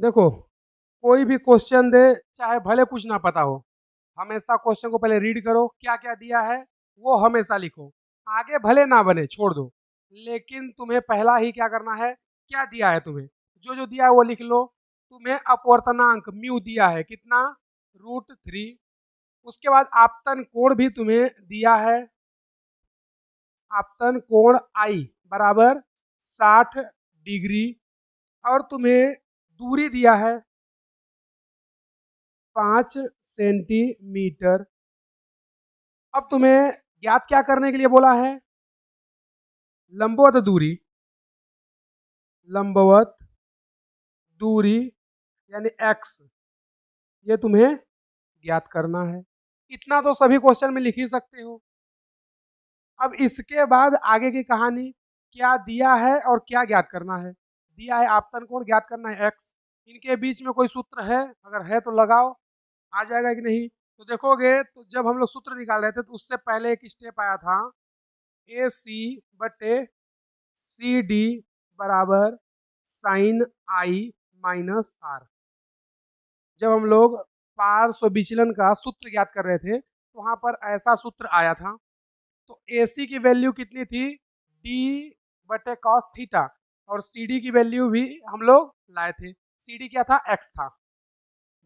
देखो, कोई भी क्वेश्चन दे, चाहे भले कुछ ना पता हो, हमेशा क्वेश्चन को पहले रीड करो, क्या क्या दिया है वो हमेशा लिखो। आगे भले ना बने छोड़ दो, लेकिन तुम्हें पहला ही क्या करना है, क्या दिया है तुम्हें, जो जो दिया है वो लिख लो। तुम्हें अपवर्तनांक म्यू दिया है कितना, √3। उसके बाद आपतन कोण भी तुम्हें दिया है, आपतन कोण आई बराबर 60 डिग्री। और तुम्हें दूरी दिया है 5 सेंटीमीटर। अब तुम्हें ज्ञात क्या करने के लिए बोला है, लंबवत दूरी, लंबवत दूरी यानी एक्स, ये तुम्हें ज्ञात करना है। इतना तो सभी क्वेश्चन में लिख ही सकते हो। अब इसके बाद आगे की कहानी, क्या दिया है और क्या ज्ञात करना है। दिया है आपतन कोण, ज्ञात करना है एक्स। इनके बीच में कोई सूत्र है, अगर है तो लगाओ, आ जाएगा कि नहीं। तो देखोगे तो जब हम लोग सूत्र निकाल रहे थे तो उससे पहले एक स्टेप आया था, ए सी बटे सी डी बराबर साइन आई माइनस आर। जब हम लोग पार्श्व विचलन का सूत्र ज्ञात कर रहे थे तो वहां पर ऐसा सूत्र आया था। तो ए सी की वैल्यू कितनी थी, डी बटे कॉस थीटा, और सी डी की वैल्यू भी हम लोग लाए थे। सी डी क्या था, एक्स था।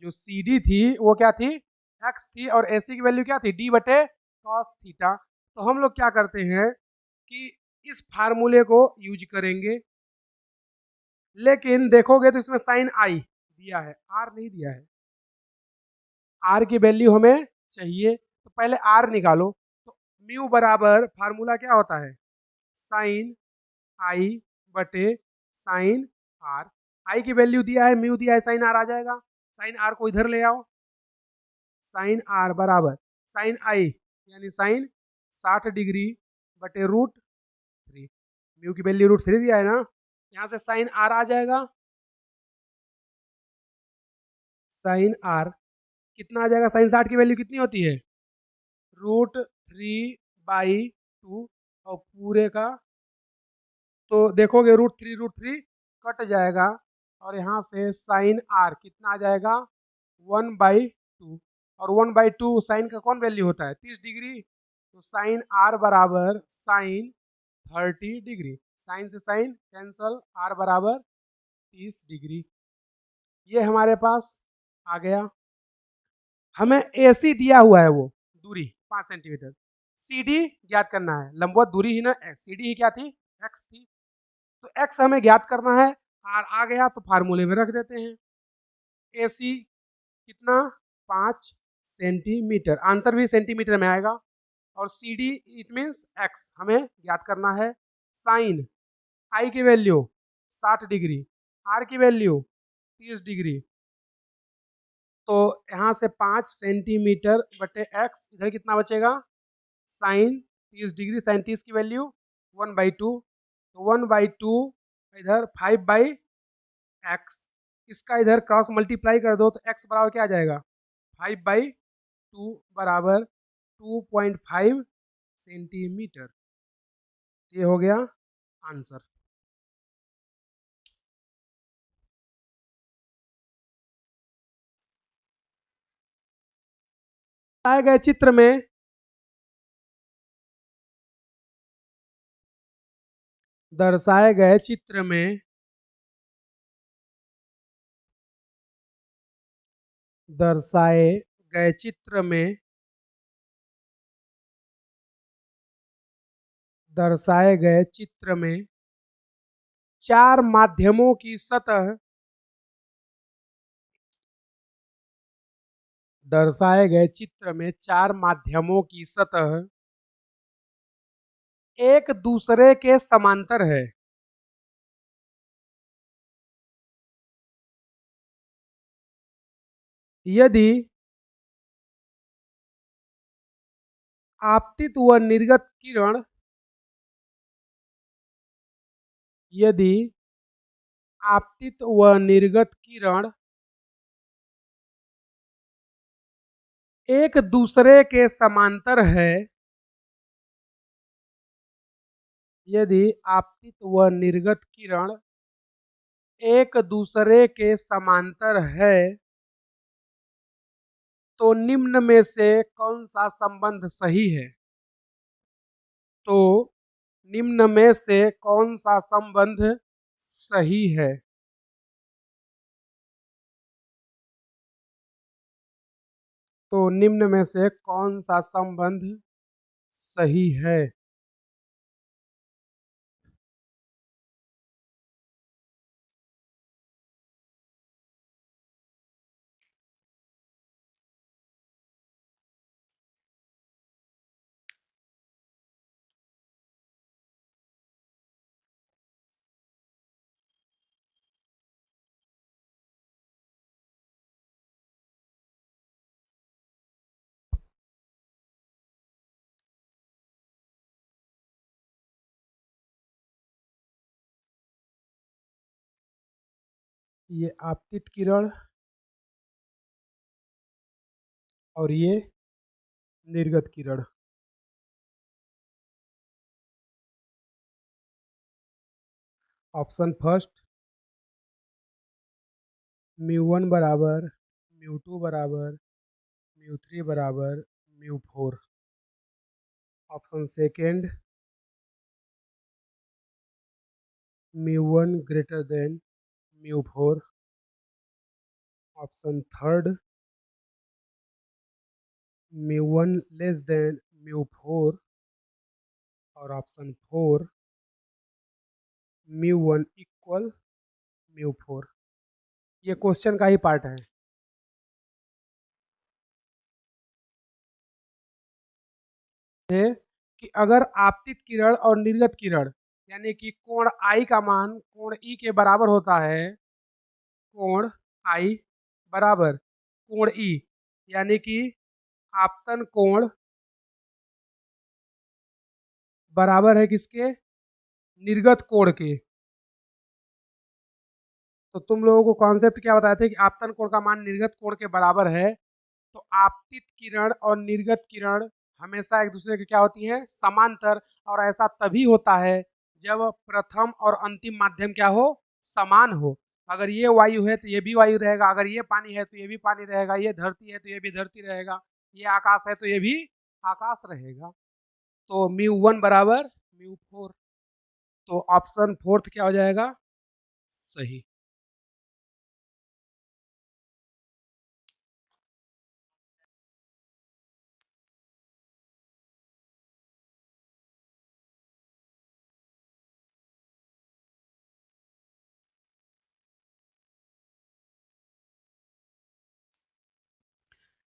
जो सी डी थी वो क्या थी, एक्स थी, और ए सी की वैल्यू क्या थी, डी बटे कॉस थीटा। तो हम लोग क्या करते हैं कि इस फार्मूले को यूज करेंगे, लेकिन देखोगे तो इसमें साइन आई दिया है, आर नहीं दिया है। आर की वैल्यू हमें चाहिए, तो पहले आर निकालो। तो म्यू बराबर फार्मूला क्या होता है, साइन आई बटे साइन आर। आई की वैल्यू दिया है, म्यू दिया है, साइन आर आ जाएगा। साइन आर को इधर ले आओ, साइन आर बराबर साइन आई यानी साइन 60 डिग्री बटे √3। म्यू की वैल्यू √3 दिया है ना, यहाँ से साइन आर आ जाएगा। साइन आर कितना आ जाएगा, साइन 60 की वैल्यू कितनी होती है, √3/2, और पूरे का तो देखोगे √3 कट जाएगा, और यहाँ से साइन आर कितना आ जाएगा, 1/2। और 1/2 साइन का कौन वैल्यू होता है, 30 डिग्री। तो साइन आर बराबर साइन 30 डिग्री, साइन से साइन कैंसल, आर बराबर 30 डिग्री। ये हमारे पास आ गया। हमें ए सी दिया हुआ है, वो दूरी 5 सेंटीमीटर। सी डी ज्ञात करना है, लंबवत दूरी ही ना, सी डी ही क्या थी, एक्स थी। तो एक्स हमें ज्ञात करना है, आर आ गया तो फार्मूले में रख देते हैं। ए सी कितना, 5 सेंटीमीटर, आंसर भी सेंटीमीटर में आएगा। और C D it means X हमें ज्ञात करना है। साइन आई की वैल्यू 60 डिग्री, आर की वैल्यू 30 डिग्री। तो यहाँ से 5 सेंटीमीटर बटे एक्स, इधर कितना बचेगा, साइन 30 डिग्री, साइन 30 की वैल्यू 1/2। तो 1/2 इधर 5/x, इसका इधर क्रॉस मल्टीप्लाई कर दो तो x बराबर क्या आ जाएगा, 5/2 बराबर 2.5 सेंटीमीटर। ये हो गया आंसर। आए गए चित्र में दर्शाए गए चित्र में दर्शाए गए चित्र में दर्शाए गए चित्र में 4 माध्यमों की सतह, दर्शाए गए चित्र में 4 माध्यमों की सतह एक दूसरे के समांतर है। यदि आपतित व निर्गत किरण, यदि आपतित व निर्गत किरण एक दूसरे के समांतर है, यदि आपतित व निर्गत किरण एक दूसरे के समांतर है तो निम्न में से कौन सा संबंध सही है? तो निम्न में से कौन सा संबंध सही है? तो निम्न में से कौन सा संबंध सही है? ये आपतित किरण और ये निर्गत किरण। ऑप्शन फर्स्ट, μ1 बराबर μ2 बराबर μ3 बराबर μ4। Option second, μ1 greater than μ4। Option third, μ1 less than μ4। और ऑप्शन फोर, μ1 इक्वल μ4। ये क्वेश्चन का ही पार्ट है। कि अगर आपतित किरण और निर्गत किरण यानी कि कोण आई का मान कोण ई के बराबर होता है, कोण आई बराबर कोण ई यानी कि आपतन कोण बराबर है किसके? निर्गत कोण के। तो तुम लोगों को कॉन्सेप्ट क्या बताए थे कि आपतन कोण का मान निर्गत कोण के बराबर है। तो आपतित किरण और निर्गत किरण हमेशा एक दूसरे के क्या होती हैं? समांतर। और ऐसा तभी होता है जब प्रथम और अंतिम माध्यम क्या हो? समान हो। अगर ये वायु है तो ये भी वायु रहेगा, अगर ये पानी है तो ये भी पानी रहेगा, ये धरती है तो ये भी धरती रहेगा, ये आकाश है तो ये भी आकाश रहेगा। तो μ1 बराबर μ4। तो ऑप्शन फोर्थ क्या हो जाएगा? सही।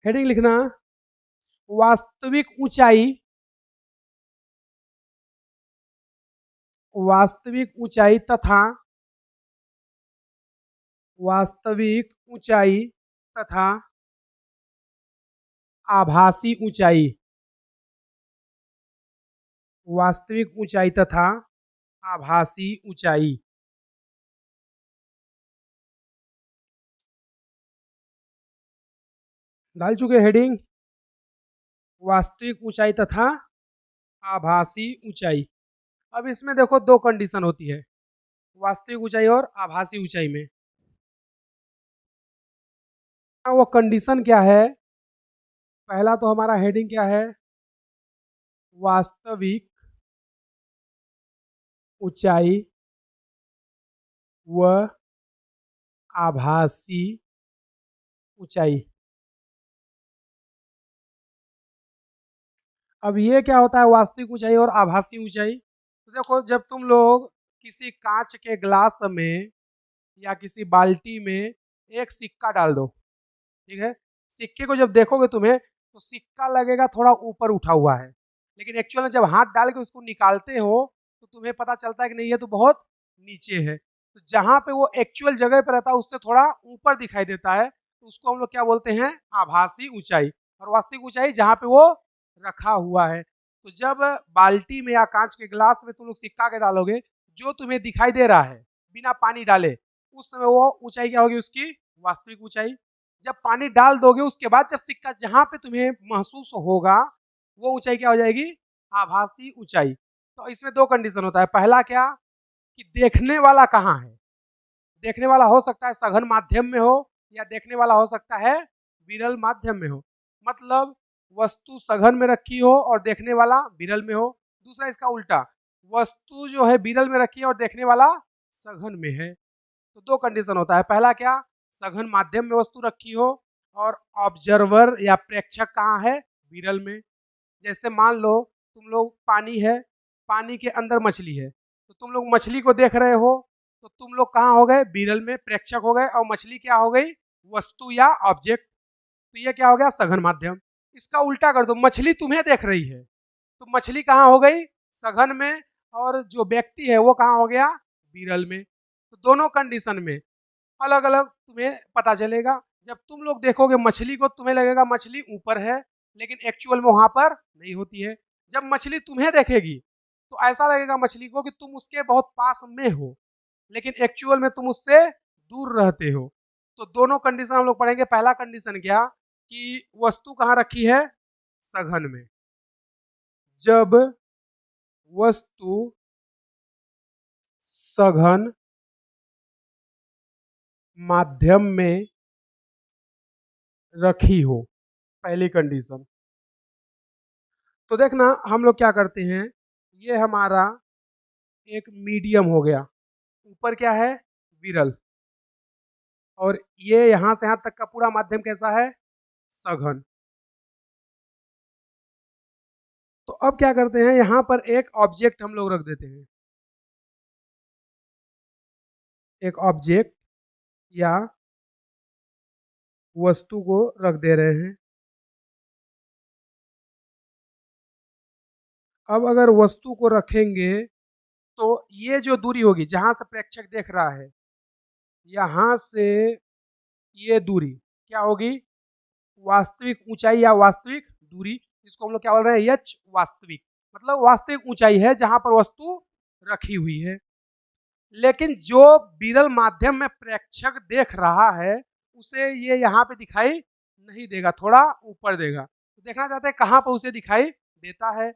हेडिंग लिखना, वास्तविक ऊंचाई, वास्तविक ऊंचाई तथा वास्तविक ऊंचाई तथा आभासी ऊंचाई, वास्तविक ऊंचाई तथा आभासी ऊंचाई। डाल चुके हेडिंग, वास्तविक ऊंचाई तथा आभासी ऊंचाई। अब इसमें देखो दो कंडीशन होती है वास्तविक ऊंचाई और आभासी ऊंचाई में। वो कंडीशन क्या है? पहला तो हमारा हेडिंग क्या है? वास्तविक ऊंचाई व आभासी ऊंचाई। अब ये क्या होता है वास्तविक ऊंचाई और आभासी ऊंचाई? तो देखो, जब तुम लोग किसी कांच के ग्लास में या किसी बाल्टी में एक सिक्का डाल दो, ठीक है, सिक्के को जब देखोगे तुम्हें तो सिक्का लगेगा थोड़ा ऊपर उठा हुआ है, लेकिन एक्चुअल में जब हाथ डाल के उसको निकालते हो तो तुम्हें पता चलता है कि नहीं, ये तो बहुत नीचे है। तो जहाँ पे वो एक्चुअल जगह पर रहता है उससे थोड़ा ऊपर दिखाई देता है, तो उसको हम लोग क्या बोलते हैं? आभासी ऊंचाई। और वास्तविक ऊंचाई जहाँ पे वो रखा हुआ है। तो जब बाल्टी में या कांच के गिलास में तुम लोग सिक्का के डालोगे, जो तुम्हें दिखाई दे रहा है बिना पानी डाले, उस समय वो ऊंचाई क्या होगी? उसकी वास्तविक ऊंचाई। जब पानी डाल दोगे उसके बाद जब सिक्का जहां पे तुम्हें महसूस होगा, वो ऊंचाई क्या हो जाएगी? आभासी ऊंचाई। तो इसमें दो कंडीशन होता है। पहला क्या कि देखने वाला कहाँ है, देखने वाला हो सकता है सघन माध्यम में हो या देखने वाला हो सकता है विरल माध्यम में हो। मतलब वस्तु सघन में रखी हो और देखने वाला विरल में हो। दूसरा इसका उल्टा, वस्तु जो है विरल में रखी है और देखने वाला सघन में है। तो दो कंडीशन होता है, पहला क्या, सघन माध्यम में वस्तु रखी हो और ऑब्जर्वर या प्रेक्षक कहाँ है, विरल में। जैसे मान लो तुम लोग पानी है, पानी के अंदर मछली है, तो तुम लोग मछली को देख रहे हो, तो तुम लोग कहाँ हो गए, विरल में, प्रेक्षक हो गए, और मछली क्या हो गई, वस्तु या ऑब्जेक्ट। तो ये क्या हो गया, सघन माध्यम। इसका उल्टा कर दो, मछली तुम्हें देख रही है, तो मछली कहाँ हो गई, सघन में, और जो व्यक्ति है वो कहाँ हो गया, विरल में। तो दोनों कंडीशन में अलग अलग तुम्हें पता चलेगा। जब तुम लोग देखोगे मछली को, तुम्हें लगेगा मछली ऊपर है, लेकिन एक्चुअल में वहां पर नहीं होती है। जब मछली तुम्हें देखेगी तो ऐसा लगेगा मछली को कि तुम उसके बहुत पास में हो, लेकिन एक्चुअल में तुम उससे दूर रहते हो। तो दोनों कंडीशन हम लोग पढ़ेंगे। पहला कंडीशन क्या, कि वस्तु कहाँ रखी है, सघन में। जब वस्तु सघन माध्यम में रखी हो, पहली कंडीशन। तो देखना हम लोग क्या करते हैं, ये हमारा एक मीडियम हो गया, ऊपर क्या है, विरल, और ये यहां से यहां तक का पूरा माध्यम कैसा है, सघन। तो अब क्या करते हैं, यहां पर एक ऑब्जेक्ट हम लोग रख देते हैं, एक ऑब्जेक्ट या वस्तु को रख दे रहे हैं। अब अगर वस्तु को रखेंगे तो ये जो दूरी होगी, जहां से प्रेक्षक देख रहा है, यहां से ये दूरी क्या होगी, वास्तविक ऊंचाई या वास्तविक दूरी, जिसको हम लोग क्या बोल रहे हैं, एच वास्तविक, मतलब वास्तविक ऊंचाई है जहां पर वस्तु रखी हुई है। लेकिन जो विरल माध्यम में प्रेक्षक देख रहा है, उसे ये यहाँ पे दिखाई नहीं देगा, थोड़ा ऊपर देगा। तो देखना चाहते हैं कहाँ पर उसे दिखाई देता है।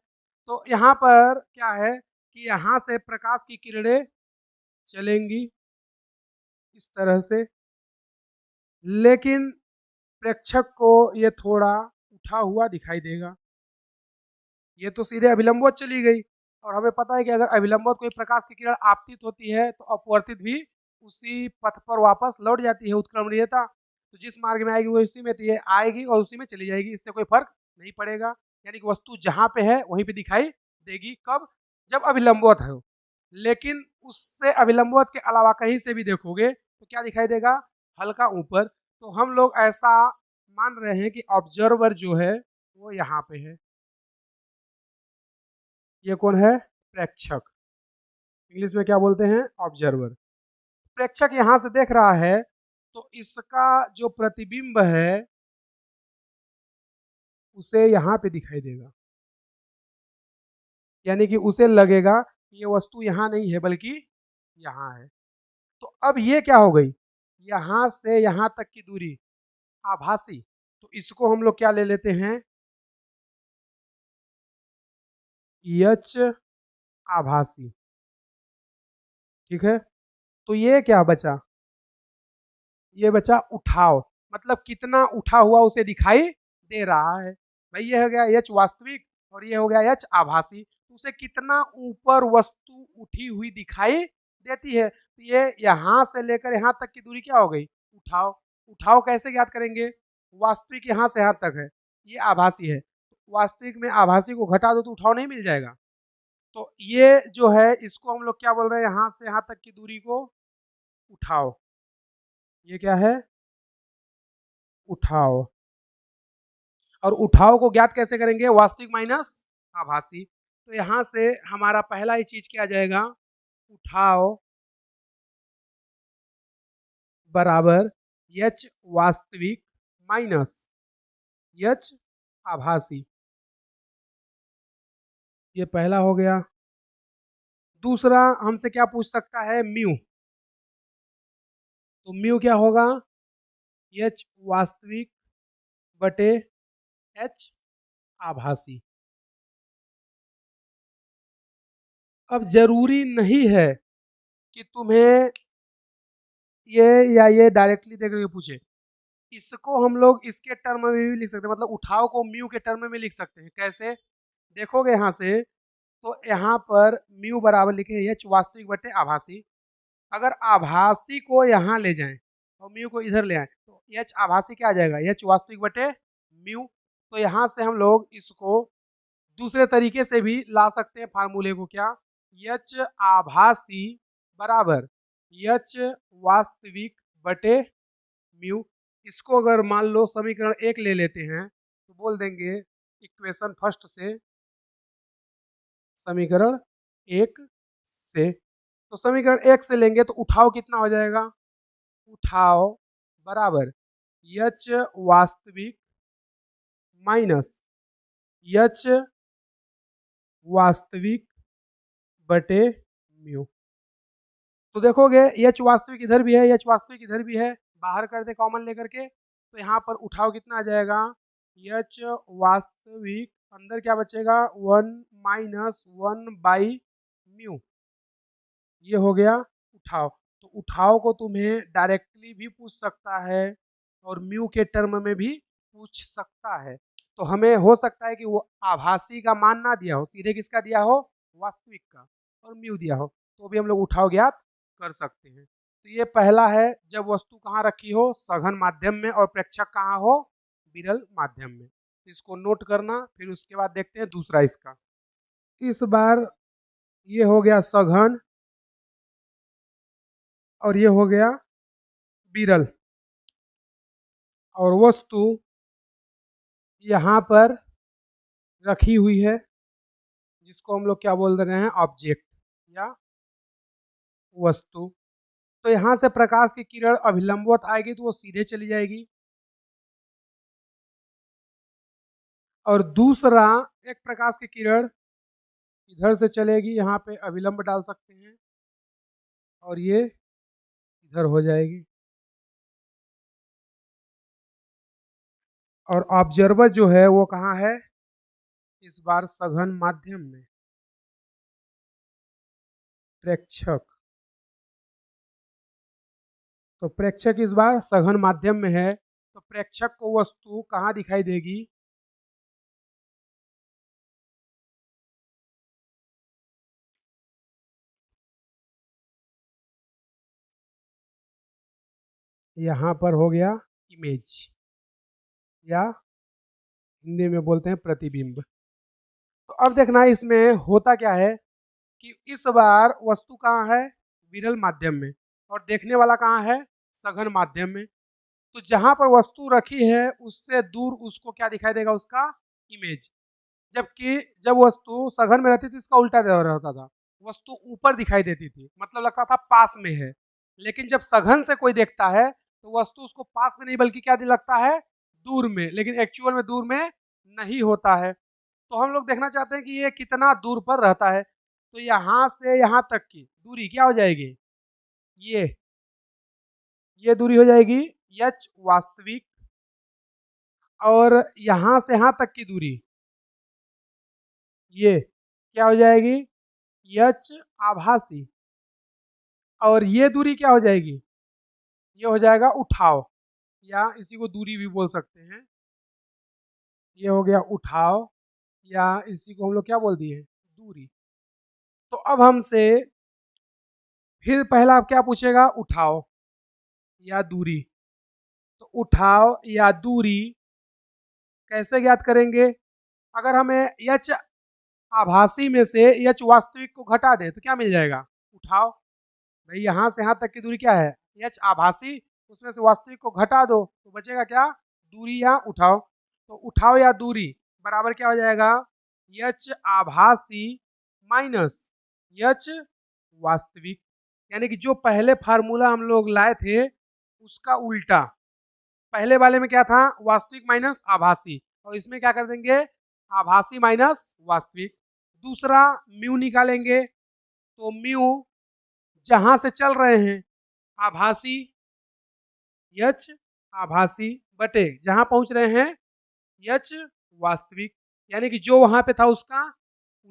तो यहाँ पर क्या है कि यहाँ से प्रकाश की किरणें चलेंगी इस तरह से, लेकिन प्रेक्षक को ये थोड़ा उठा हुआ दिखाई देगा। ये तो सीधे अभिलंबवत चली गई, और हमें पता है कि अगर अभिलंबवत कोई प्रकाश की किरण आपतित होती है तो अपवर्तित भी उसी पथ पर वापस लौट जाती है, उत्क्रमणीयता। तो जिस मार्ग में आएगी वो उसी में ये आएगी और उसी में चली जाएगी, इससे कोई फर्क नहीं पड़ेगा। यानी कि वस्तु जहाँ पे है वहीं पे दिखाई देगी, कब, जब अभिलंबवत है। लेकिन उससे अभिलंबवत के अलावा कहीं से भी देखोगे तो क्या दिखाई देगा, हल्का ऊपर। तो हम लोग ऐसा मान रहे हैं कि ऑब्जर्वर जो है वो यहाँ पे है। ये कौन है, प्रेक्षक, इंग्लिश में क्या बोलते हैं, ऑब्जर्वर। प्रेक्षक यहां से देख रहा है, तो इसका जो प्रतिबिंब है उसे यहाँ पे दिखाई देगा, यानी कि उसे लगेगा कि ये वस्तु यहाँ नहीं है बल्कि यहाँ है। तो अब ये क्या हो गई, यहाँ से यहाँ तक की दूरी आभासी। तो इसको हम लोग क्या ले लेते हैं, एच आभासी। ठीक है, तो ये क्या बचा, ये बचा उठाव, मतलब कितना उठा हुआ उसे दिखाई दे रहा है। भाई ये हो गया एच वास्तविक और ये हो गया एच आभासी। उसे कितना ऊपर वस्तु उठी हुई दिखाई देती है। तो ये यहाँ से लेकर यहाँ तक की दूरी क्या हो गई, उठाव। उठाव कैसे ज्ञात करेंगे, वास्तविक यहाँ से यहाँ तक है, ये आभासी है, वास्तविक में आभासी को घटा दो तो उठाव नहीं मिल जाएगा। तो ये जो है इसको हम लोग क्या बोल रहे हैं, यहाँ से यहाँ तक की दूरी को उठाव। ये क्या है, उठाव। और उठाव को ज्ञात कैसे करेंगे, वास्तविक माइनस आभासी। तो यहां से हमारा पहला ही चीज क्या आ जाएगा, उठाव बराबर एच वास्तविक माइनस एच आभासी। ये पहला हो गया। दूसरा हमसे क्या पूछ सकता है, म्यू। तो म्यू क्या होगा, एच वास्तविक बटे एच आभासी। अब जरूरी नहीं है कि तुम्हें ये या ये डायरेक्टली देख के पूछे, इसको हम लोग इसके टर्म में भी लिख सकते हैं, मतलब उठाव को म्यू के टर्म में लिख सकते हैं। कैसे देखोगे यहाँ से, तो यहाँ पर म्यू बराबर लिखे एच वास्तविक बटे आभासी। अगर आभासी को यहाँ ले जाएं और म्यू को इधर ले आए तो एच आभासी क्या आ जाएगा, एच वास्तविक बटे म्यू। तो यहाँ से हम लोग इसको दूसरे तरीके से भी ला सकते हैं फार्मूले को, क्या, एच आभासी बराबर एच वास्तविक बटे म्यू। इसको अगर मान लो समीकरण 1 ले लेते हैं तो बोल देंगे इक्वेशन फर्स्ट से, समीकरण 1 से, तो समीकरण 1 से लेंगे तो उठाव कितना हो जाएगा, उठाव बराबर एच वास्तविक माइनस एच वास्तविक बटे म्यू। तो देखोगे एच वास्तविक इधर भी है, एच वास्तविक इधर भी है, बाहर कर दे कॉमन लेकर के, तो यहाँ पर उठाव कितना आ जाएगा, एच वास्तविक अंदर क्या बचेगा 1 माइनस 1 बाई म्यू, ये हो गया उठाव। तो उठाव को तुम्हें डायरेक्टली भी पूछ सकता है और म्यू के टर्म में भी पूछ सकता है। तो हमें हो सकता है कि वो आभासी का मान ना दिया हो, सीधे किसका दिया हो, वास्तविक का, और म्यू दिया हो, तो भी हम लोग उठाव ज्ञात कर सकते हैं। तो ये पहला है, जब वस्तु कहाँ रखी हो, सघन माध्यम में, और प्रेक्षक कहाँ हो, विरल माध्यम में। इसको नोट करना, फिर उसके बाद देखते हैं दूसरा इसका। इस बार ये हो गया सघन और ये हो गया विरल, और वस्तु यहाँ पर रखी हुई है जिसको हम लोग क्या बोल रहे हैं, ऑब्जेक्ट या वस्तु। तो यहाँ से प्रकाश की किरण अभिलंबवत आएगी तो वो सीधे चली जाएगी, और दूसरा एक प्रकाश की किरण इधर से चलेगी, यहाँ पे अभिलंब डाल सकते हैं, और ये इधर हो जाएगी, और ऑब्जर्वर जो है वो कहाँ है, इस बार सघन माध्यम में, प्रेक्षक। तो प्रेक्षक इस बार सघन माध्यम में है, तो प्रेक्षक को वस्तु कहाँ दिखाई देगी, यहाँ पर हो गया इमेज, या हिंदी में बोलते हैं प्रतिबिंब। तो अब देखना इसमें होता क्या है कि इस बार वस्तु कहाँ है, विरल माध्यम में, और देखने वाला कहाँ है, सघन माध्यम में। तो जहां पर वस्तु रखी है उससे दूर उसको क्या दिखाई देगा, उसका इमेज। जबकि जब वस्तु सघन में रहती थी इसका उल्टा रहता था, वस्तु ऊपर दिखाई देती थी, मतलब लगता था पास में है। लेकिन जब सघन से कोई देखता है तो वस्तु उसको पास में नहीं बल्कि क्या लगता है, दूर में, लेकिन एक्चुअल में दूर में नहीं होता है। तो हम लोग देखना चाहते हैं कि ये कितना दूर पर रहता है। तो यहाँ से यहाँ तक की दूरी क्या हो जाएगी, ये दूरी हो जाएगी एच वास्तविक, और यहाँ से यहाँ तक की दूरी ये क्या हो जाएगी, एच आभासी, और ये दूरी क्या हो जाएगी, ये हो जाएगा उठाव, या इसी को दूरी भी बोल सकते हैं। ये हो गया उठाव, या इसी को हम लोग क्या बोल दिए, दूरी। तो अब हमसे फिर पहला क्या पूछेगा, उठाव या दूरी। तो उठाव या दूरी कैसे ज्ञात करेंगे, अगर हमें एच आभासी में से एच वास्तविक को घटा दें तो क्या मिल जाएगा, उठाव। भाई यहाँ से यहाँ तक की दूरी क्या है, एच आभासी, उसमें से वास्तविक को घटा दो तो बचेगा क्या, दूरी या उठाव। तो उठाव या दूरी बराबर क्या हो जाएगा, एच आभासी माइनस एच वास्तविक। यानी कि जो पहले फार्मूला हम लोग लाए थे उसका उल्टा, पहले वाले में क्या था, वास्तविक माइनस आभासी, और इसमें क्या कर देंगे, आभासी माइनस वास्तविक। दूसरा म्यू निकालेंगे, तो म्यू जहां से चल रहे हैं आभासी, एच आभासी बटे जहां पहुंच रहे हैं एच वास्तविक, यानी कि जो वहां पे था उसका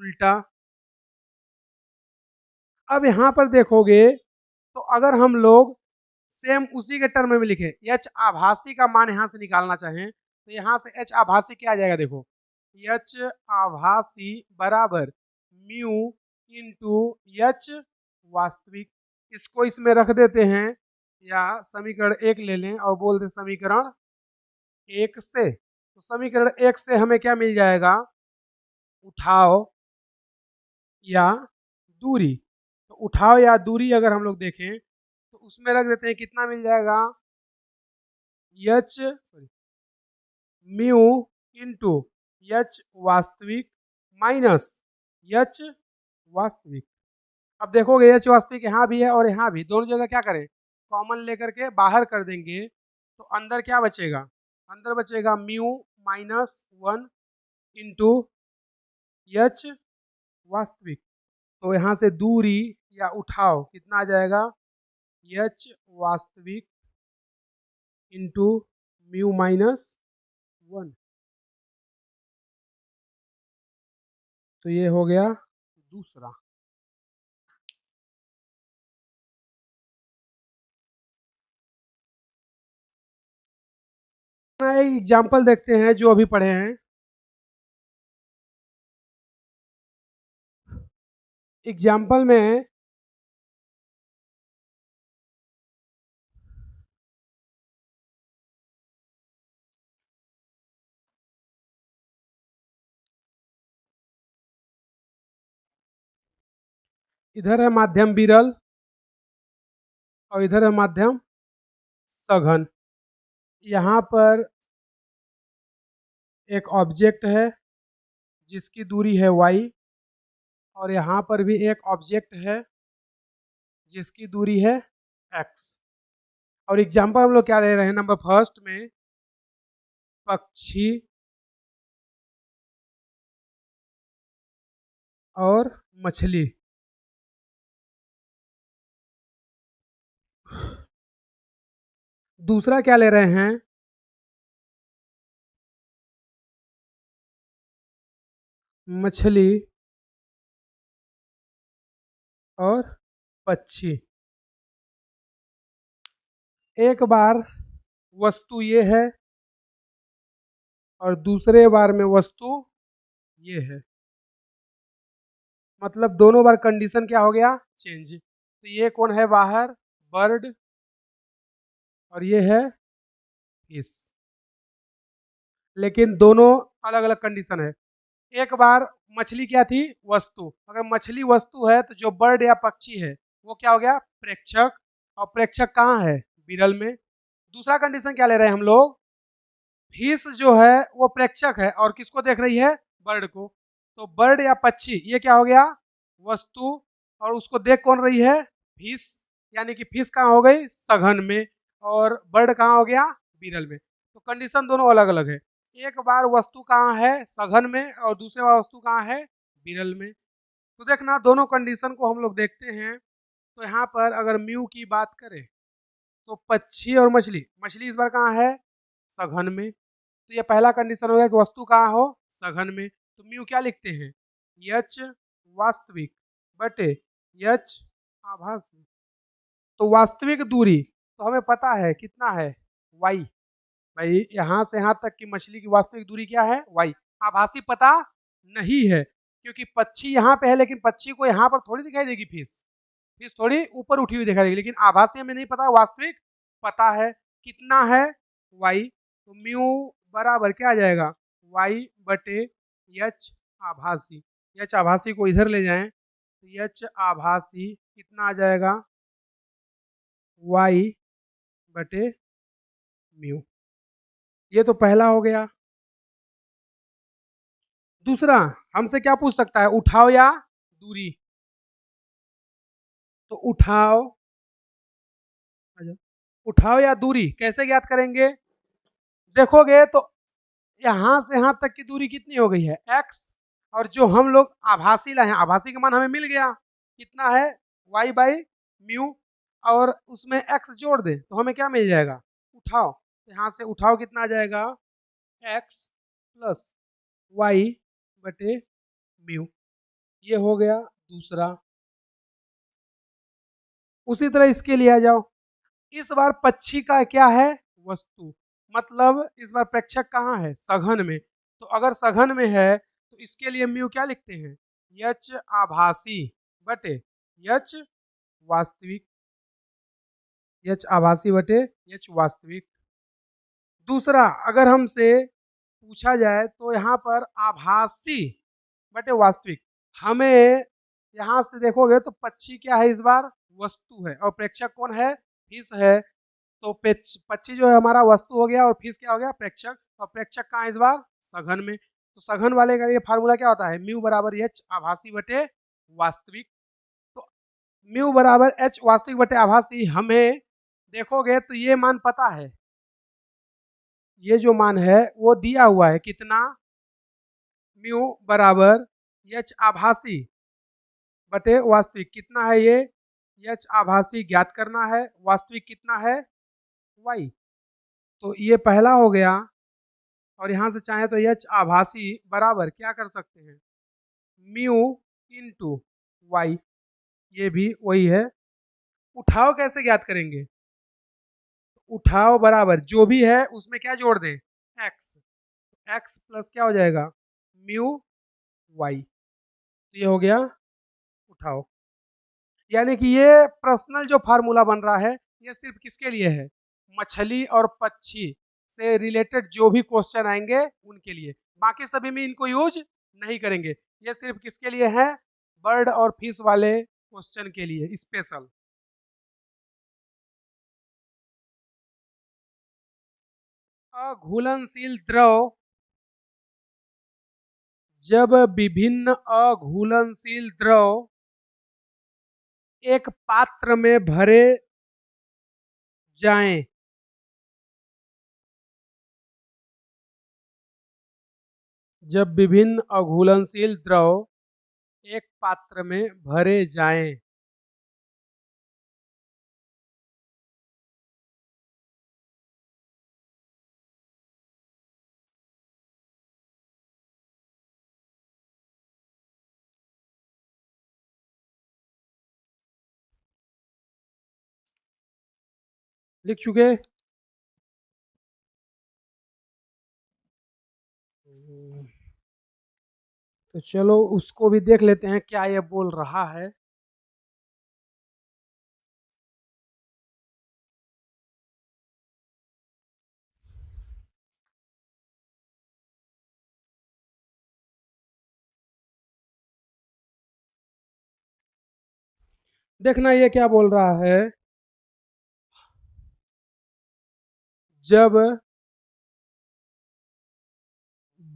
उल्टा। अब यहां पर देखोगे तो अगर हम लोग सेम उसी के टर्म में लिखे, एच आभासी का मान यहाँ से निकालना चाहें तो यहाँ से एच आभासी क्या आ जाएगा, देखो एच आभासी बराबर म्यू इंटू एच वास्तविक। इसको इसमें रख देते हैं या समीकरण 1 ले लें और बोल दें समीकरण 1 से। तो समीकरण 1 से हमें क्या मिल जाएगा, उठाव या दूरी। तो उठाव या दूरी अगर हम लोग देखें तो उसमें रख देते हैं, कितना मिल जाएगा, एच म्यू इंटू एच वास्तविक माइनस एच वास्तविक। अब देखोगे एच वास्तविक यहाँ भी है और यहाँ भी, दोनों जगह क्या करें, कॉमन लेकर के बाहर कर देंगे तो अंदर क्या बचेगा, अंदर बचेगा म्यू माइनस 1 इंटू एच वास्तविक। तो यहाँ से दूरी या उठाव कितना आ जाएगा, एच वास्तविक इंटू म्यू माइनस 1। तो ये हो गया दूसरा। एग्जाम्पल देखते हैं जो अभी पढ़े हैं। एग्जाम्पल में इधर है माध्यम विरल और इधर है माध्यम सघन। यहाँ पर एक ऑब्जेक्ट है जिसकी दूरी है y और यहाँ पर भी एक ऑब्जेक्ट है जिसकी दूरी है x। और एग्जाम्पल हम लोग क्या ले रहे हैं, नंबर फर्स्ट में पक्षी और मछली। दूसरा क्या ले रहे हैं, मछली और पक्षी। एक बार वस्तु ये है और दूसरे बार में वस्तु ये है, मतलब दोनों बार कंडीशन क्या हो गया, चेंज। तो ये कौन है बाहर, बर्ड, और ये है फिश। लेकिन दोनों अलग अलग कंडीशन है। एक बार मछली क्या थी, वस्तु। अगर मछली वस्तु है तो जो बर्ड या पक्षी है वो क्या हो गया, प्रेक्षक। और प्रेक्षक कहाँ है, विरल में। दूसरा कंडीशन क्या ले रहे हैं हम लोग, फिश जो है वो प्रेक्षक है और किसको देख रही है, बर्ड को। तो बर्ड या पक्षी ये क्या हो गया, वस्तु, और उसको देख कौन रही है, फिश। यानी कि फिश कहाँ हो गई, सघन में, और बर्ड कहाँ हो गया, विरल में। तो कंडीशन दोनों अलग अलग है। एक बार वस्तु कहाँ है, सघन में, और दूसरे बार वस्तु कहाँ है, विरल में। तो देखना दोनों कंडीशन को हम लोग देखते हैं। तो यहाँ पर अगर म्यू की बात करें तो पक्षी और मछली, मछली इस बार कहाँ है, सघन में। तो ये पहला कंडीशन हो गया कि वस्तु कहाँ हो, सघन में। तो म्यू क्या लिखते हैं, एच वास्तविक बटे एच आभासी। तो वास्तविक दूरी तो हमें पता है कितना है, y। भाई यहाँ से यहाँ तक की मछली की वास्तविक दूरी क्या है, y। आभासी पता नहीं है क्योंकि पक्षी यहाँ पे है, लेकिन पक्षी को यहाँ पर थोड़ी दिखाई देगी फिश। फिश थोड़ी ऊपर उठी हुई दिखाई देगी, लेकिन आभासी हमें नहीं पता, वास्तविक पता है कितना है, y। तो म्यू बराबर क्या आ जाएगा, y बटे एच आभासी। एच आभासी को इधर ले जाएं तो एच आभासी कितना आ जाएगा, y बटे म्यू। ये तो पहला हो गया। दूसरा हमसे क्या पूछ सकता है, उठाव या दूरी। तो उठाव या दूरी कैसे ज्ञात करेंगे, देखोगे तो यहाँ से यहाँ तक की दूरी कितनी हो गई है, x। और जो हम लोग आभासी लाए हैं, आभासी का मान हमें मिल गया कितना है, y बाई म्यू, और उसमें x जोड़ दे तो हमें क्या मिल जाएगा, उठाव। तो यहाँ से उठाव कितना आ जाएगा, x प्लस y बटे म्यू। ये हो गया दूसरा। उसी तरह इसके लिए आ जाओ, इस बार पक्षी का क्या है, वस्तु, मतलब इस बार प्रेक्षक कहाँ है, सघन में। तो अगर सघन में है तो इसके लिए म्यू क्या लिखते हैं, यच आभासी बटे यच वास्तविक, यच आभासी बटे यच वास्तविक। दूसरा, अगर हमसे पूछा जाए तो यहाँ पर आभासी बटे वास्तविक, हमें यहाँ से देखोगे तो पक्षी क्या है, इस बार वस्तु है, और प्रेक्षक कौन है, फिश है। तो पक्षी जो है हमारा वस्तु हो गया और फिश क्या हो गया, प्रेक्षक। और प्रेक्षक कहाँ है इस बार, सघन में। तो सघन वाले का ये फार्मूला क्या होता है, म्यू बराबर एच आभासी बटे वास्तविक। तो म्यू बराबर एच वास्तविक बटे आभासी, हमें देखोगे तो ये मान पता है, ये जो मान है वो दिया हुआ है, कितना, म्यू बराबर एच आभासी बटे वास्तविक, कितना है ये, एच आभासी ज्ञात करना है, वास्तविक कितना है, वाई। तो ये पहला हो गया। और यहाँ से चाहे तो एच आभासी बराबर क्या कर सकते हैं, म्यू इंटू वाई, ये भी वही है। उठाव कैसे ज्ञात करेंगे, उठाव बराबर जो भी है उसमें क्या जोड़ दें, एक्स, एक्स प्लस क्या हो जाएगा, म्यू वाई। तो ये हो गया उठाव। यानी कि ये पर्सनल जो फार्मूला बन रहा है ये सिर्फ किसके लिए है, मछली और पक्षी से रिलेटेड जो भी क्वेश्चन आएंगे उनके लिए, बाकी सभी में इनको यूज नहीं करेंगे। ये सिर्फ किसके लिए है, बर्ड और फिश वाले क्वेश्चन के लिए स्पेशल। अघुलनशील द्रव जब विभिन्न अघुलनशील द्रव एक पात्र में भरे जाएं, जब विभिन्न अघुलनशील द्रव एक पात्र में भरे जाएं, लिख चुके। तो चलो उसको भी देख लेते हैं क्या ये बोल रहा है। देखना ये क्या बोल रहा है, जब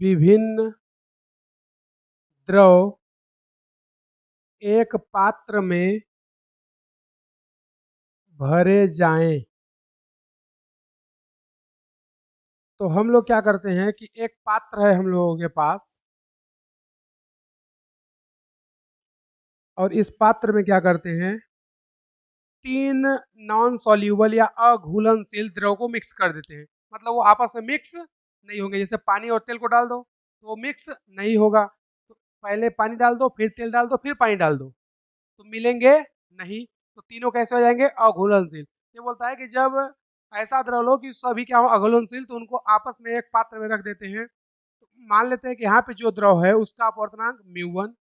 विभिन्न द्रव एक पात्र में भरे जाएं, तो हम लोग क्या करते हैं कि एक पात्र है हम लोगों के पास, और इस पात्र में क्या करते हैं, तीन नॉन सॉल्यूबल या अघुलनशील द्रव को मिक्स कर देते हैं। मतलब वो आपस में मिक्स नहीं होंगे, जैसे पानी और तेल को डाल दो तो वो मिक्स नहीं होगा, तो पहले पानी डाल दो फिर तेल डाल दो फिर पानी डाल दो तो मिलेंगे नहीं, तो तीनों कैसे हो जाएंगे, अघुलनशील। ये बोलता है कि जब ऐसा द्रव लो कि सभी क्या हो अघुलनशील, तो उनको आपस में एक पात्र में रख देते हैं। तो मान लेते हैं कि यहाँ पे जो द्रव है उसका अपवर्तनांक μ1,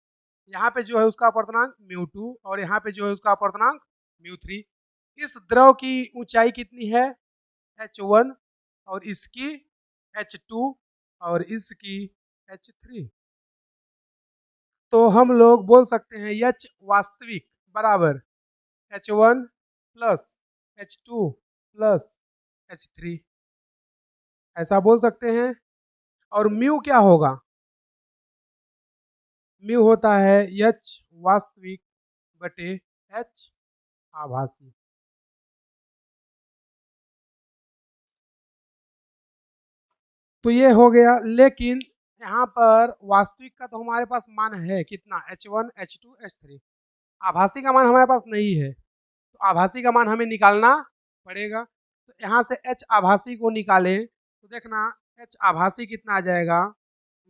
यहाँ पे जो है उसका अपवर्तनांक μ2, और यहाँ पे जो है उसका अपवर्तनांक μ3। इस द्रव की ऊंचाई कितनी है, h1, और इसकी h2, और इसकी h3। तो हम लोग बोल सकते हैं H वास्तविक बराबर H1 plus H2 plus H3, ऐसा बोल सकते हैं। और म्यू क्या होगा, म्यू होता है H वास्तविक बटे H आभासी। तो ये हो गया, लेकिन यहाँ पर वास्तविक का तो हमारे पास मान है कितना, H1 H2 H3, आभासी का मान हमारे पास नहीं है, तो आभासी का मान हमें निकालना पड़ेगा। तो यहाँ से H आभासी को निकालें तो देखना H आभासी कितना आ जाएगा,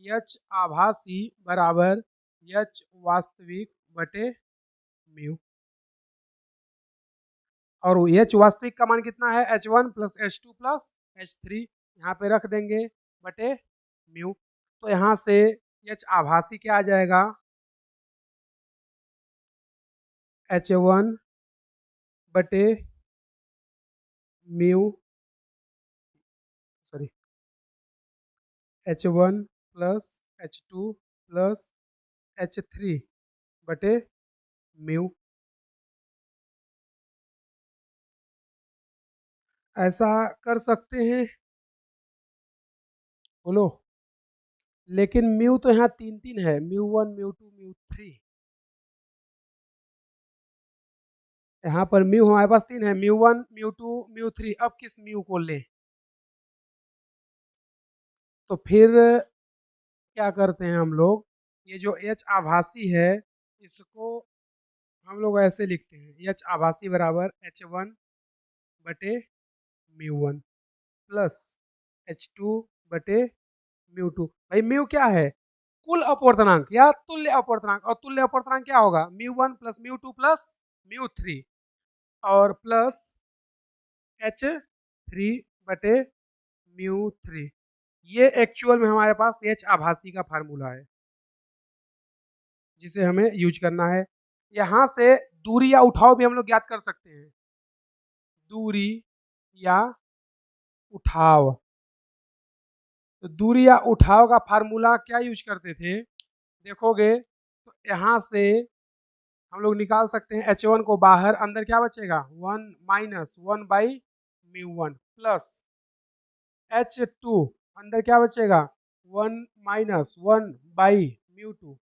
H आभासी बराबर H वास्तविक बटे म्यू। और एच वास्तविक का मान कितना है, H1 plus H2 plus H3, यहाँ पे रख देंगे बटे म्यू। तो यहाँ से एच आभासी क्या आ जाएगा, H1 बटे mu, sorry H1 plus H2 plus H3 बटे म्यू। ऐसा कर सकते हैं, बोलो। लेकिन म्यू तो यहाँ तीन तीन है, म्यू1 म्यू2 म्यू3, यहाँ पर म्यू हमारे पास तीन है, म्यू1 म्यू2 म्यू3। अब किस म्यू को लें, तो फिर क्या करते हैं हम लोग, ये जो एच आभासी है इसको हम लोग ऐसे लिखते हैं, एच आभासी बराबर H1 बटे म्यू1 प्लस H2 बटे म्यू2। भाई म्यू क्या है, कुल अपवर्तनांक या तुल्य अपवर्तनांक, और तुल्य अपवर्तनांक क्या होगा, म्यू1 प्लस म्यू2 प्लस म्यू3 और प्लस H3 बटे म्यू3। ये एक्चुअल में हमारे पास एच आभासी का फार्मूला है जिसे हमें यूज करना है। यहाँ से दूरी या उठाव भी हम लोग ज्ञात कर सकते हैं, दूरी या उठाव। तो दूरी या उठाव का फार्मूला क्या यूज करते थे, देखोगे तो यहाँ से हम लोग निकाल सकते हैं H1 को बाहर, अंदर क्या बचेगा 1 माइनस 1 बाई म्यू1 प्लस H2 अंदर क्या बचेगा 1 माइनस 1 बाई म्यू2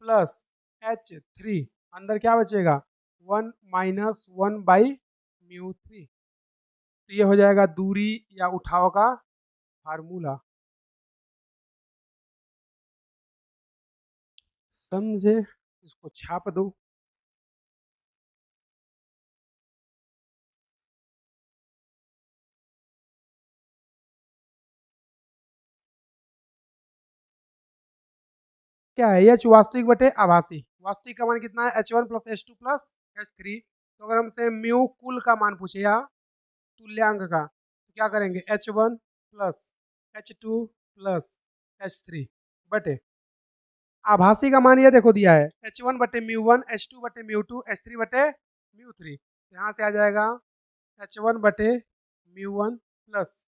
प्लस H3 अंदर क्या बचेगा 1 माइनस 1 बाई म्यू3। तो ये हो जाएगा दूरी या उठाव का फार्मूला। समझे, इसको छाप दो। क्या है, एच वास्तविक बटे आभासी। वास्तविक का मान कितना है, H1 plus H2 plus H3। तो अगर हमसे म्यू कुल का मान पूछे या तुल्यांक का, तो क्या करेंगे H1 plus H2 plus H3 बटे आभासी का मान ये देखो दिया है H1 बटे म्यू1, H2 बटे म्यू2, H3 बटे म्यू3। यहाँ से आ जाएगा H1 बटे म्यू1 प्लस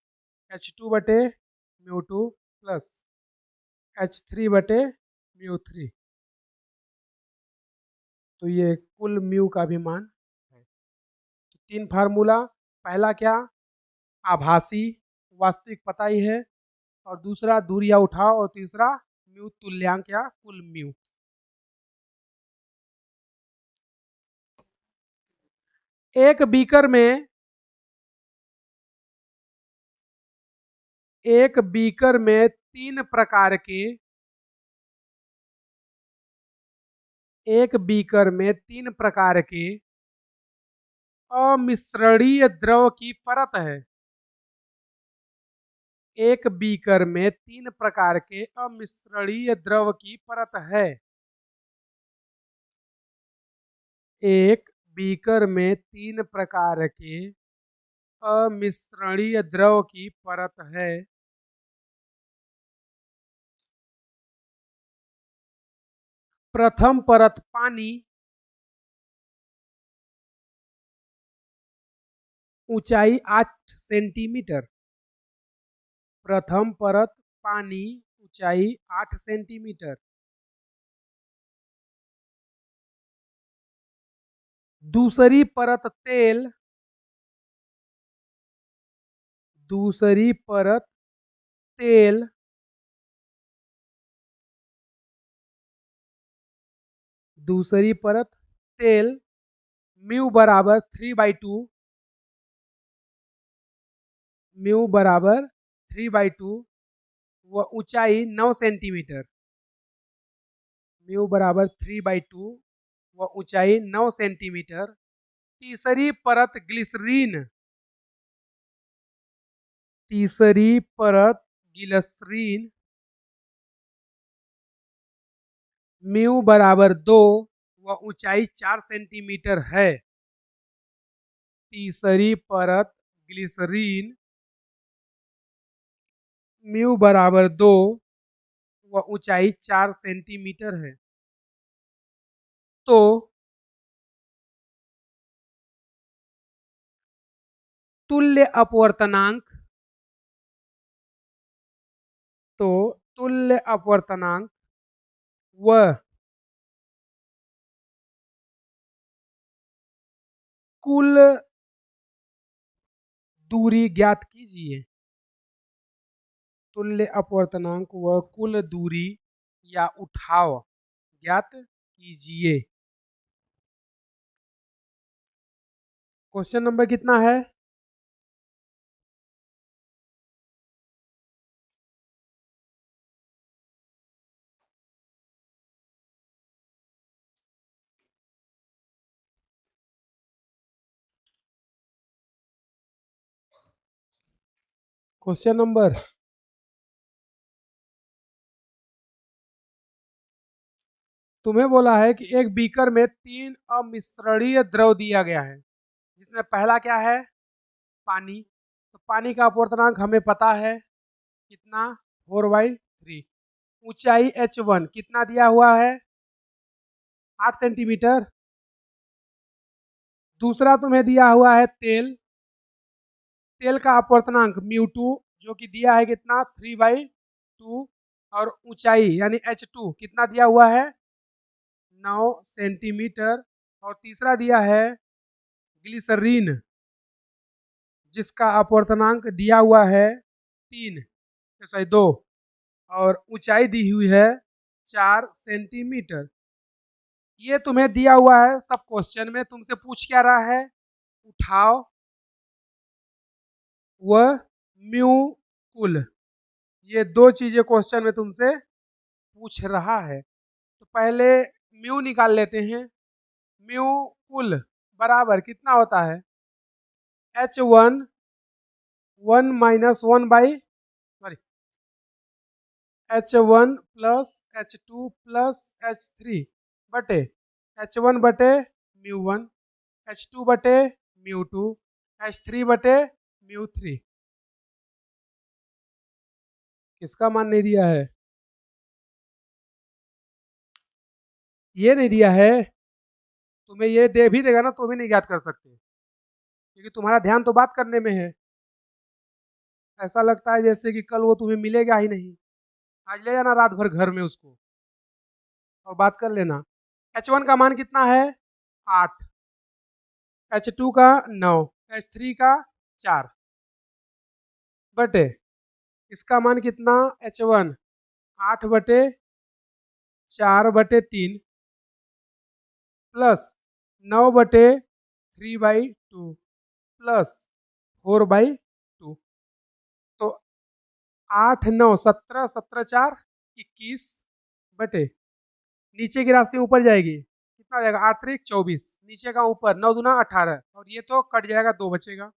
H2 बटे म्यू2 प्लस H3 बटे म्यू3। तो ये कुल म्यू का भी मान है। तो तीन फार्मूला, पहला क्या, आभासी वास्तविक पता ही है, और दूसरा दूरी या उठाव, और तीसरा म्यू तुल्यांक या कुल म्यू। एक बीकर में तीन प्रकार के, एक बीकर में तीन प्रकार के अमिश्रणीय द्रव की परत है। एक बीकर में तीन प्रकार के अमिश्रणीय द्रव की परत है। एक बीकर में तीन प्रकार के अमिश्रणीय द्रव की परत है। प्रथम परत पानी, ऊंचाई 8 सेंटीमीटर। प्रथम परत पानी, ऊंचाई 8 सेंटीमीटर। दूसरी परत तेल, दूसरी परत तेल, दूसरी परत तेल, म्यू बराबर 3/2, म्यू बराबर 3/2 व ऊंचाई 9 सेंटीमीटर। म्यू बराबर 3/2 व ऊंचाई 9 सेंटीमीटर। तीसरी परत ग्लिसरीन, तीसरी परत ग्लिसरीन, म्यू बराबर 2 व ऊंचाई 4 सेंटीमीटर है। तीसरी परत ग्लिसरीन म्यू बराबर 2 व ऊंचाई 4 सेंटीमीटर है, तो तुल्य अपवर्तनांक व कुल दूरी ज्ञात कीजिए। तुल्य अपवर्तनांक व कुल दूरी या उठाव ज्ञात कीजिए। क्वेश्चन नंबर कितना है? क्वेश्चन नंबर तुम्हें बोला है कि एक बीकर में 3 अमिश्रणीय द्रव दिया गया है, जिसमें पहला क्या है? पानी। तो पानी का अपवर्तनांक हमें पता है कितना? 4/3। ऊंचाई h1 कितना दिया हुआ है? 8 सेंटीमीटर। दूसरा तुम्हें दिया हुआ है तेल। तेल का अपवर्तनांक μ2 जो कि दिया है कितना? 3/2। और ऊंचाई यानी h2 कितना दिया हुआ है? 9 सेंटीमीटर। और तीसरा दिया है ग्लिसरीन, जिसका अपवर्तनांक दिया हुआ है 2 और ऊंचाई दी हुई है 4 सेंटीमीटर। ये तुम्हें दिया हुआ है सब क्वेश्चन में। तुमसे पूछ क्या रहा है? उठाव व म्यू कुल। ये दो चीजें क्वेश्चन में तुमसे पूछ रहा है। तो पहले म्यू निकाल लेते हैं। म्यू कुल बराबर कितना होता है? h1 1 minus 1 by h1 plus h2 plus h3 बटे h1 बटे μ1, h2 बटे μ2, h3 बटे μ3। किसका मान नहीं दिया है? ये नहीं दिया है। तुम्हें ये दे भी देगा ना तो भी नहीं याद कर सकते, क्योंकि तुम्हारा ध्यान तो बात करने में है। ऐसा लगता है जैसे कि कल वो तुम्हें मिलेगा ही नहीं। आज ले जाना रात भर घर में उसको और बात कर लेना। h1 का मान कितना है? 8, h2 का 9, h3 का 4 बटे इसका मान कितना? h1 8 बटे 4 बटे 3 प्लस 9 बटे 3/2 प्लस 4/2। तो 8 9 17, 17 4 21 बटे नीचे की राशि ऊपर जाएगी, कितना जाएगा? 8 3 24, नीचे का ऊपर 9 दूना 18 और ये तो कट जाएगा, 2 बचेगा।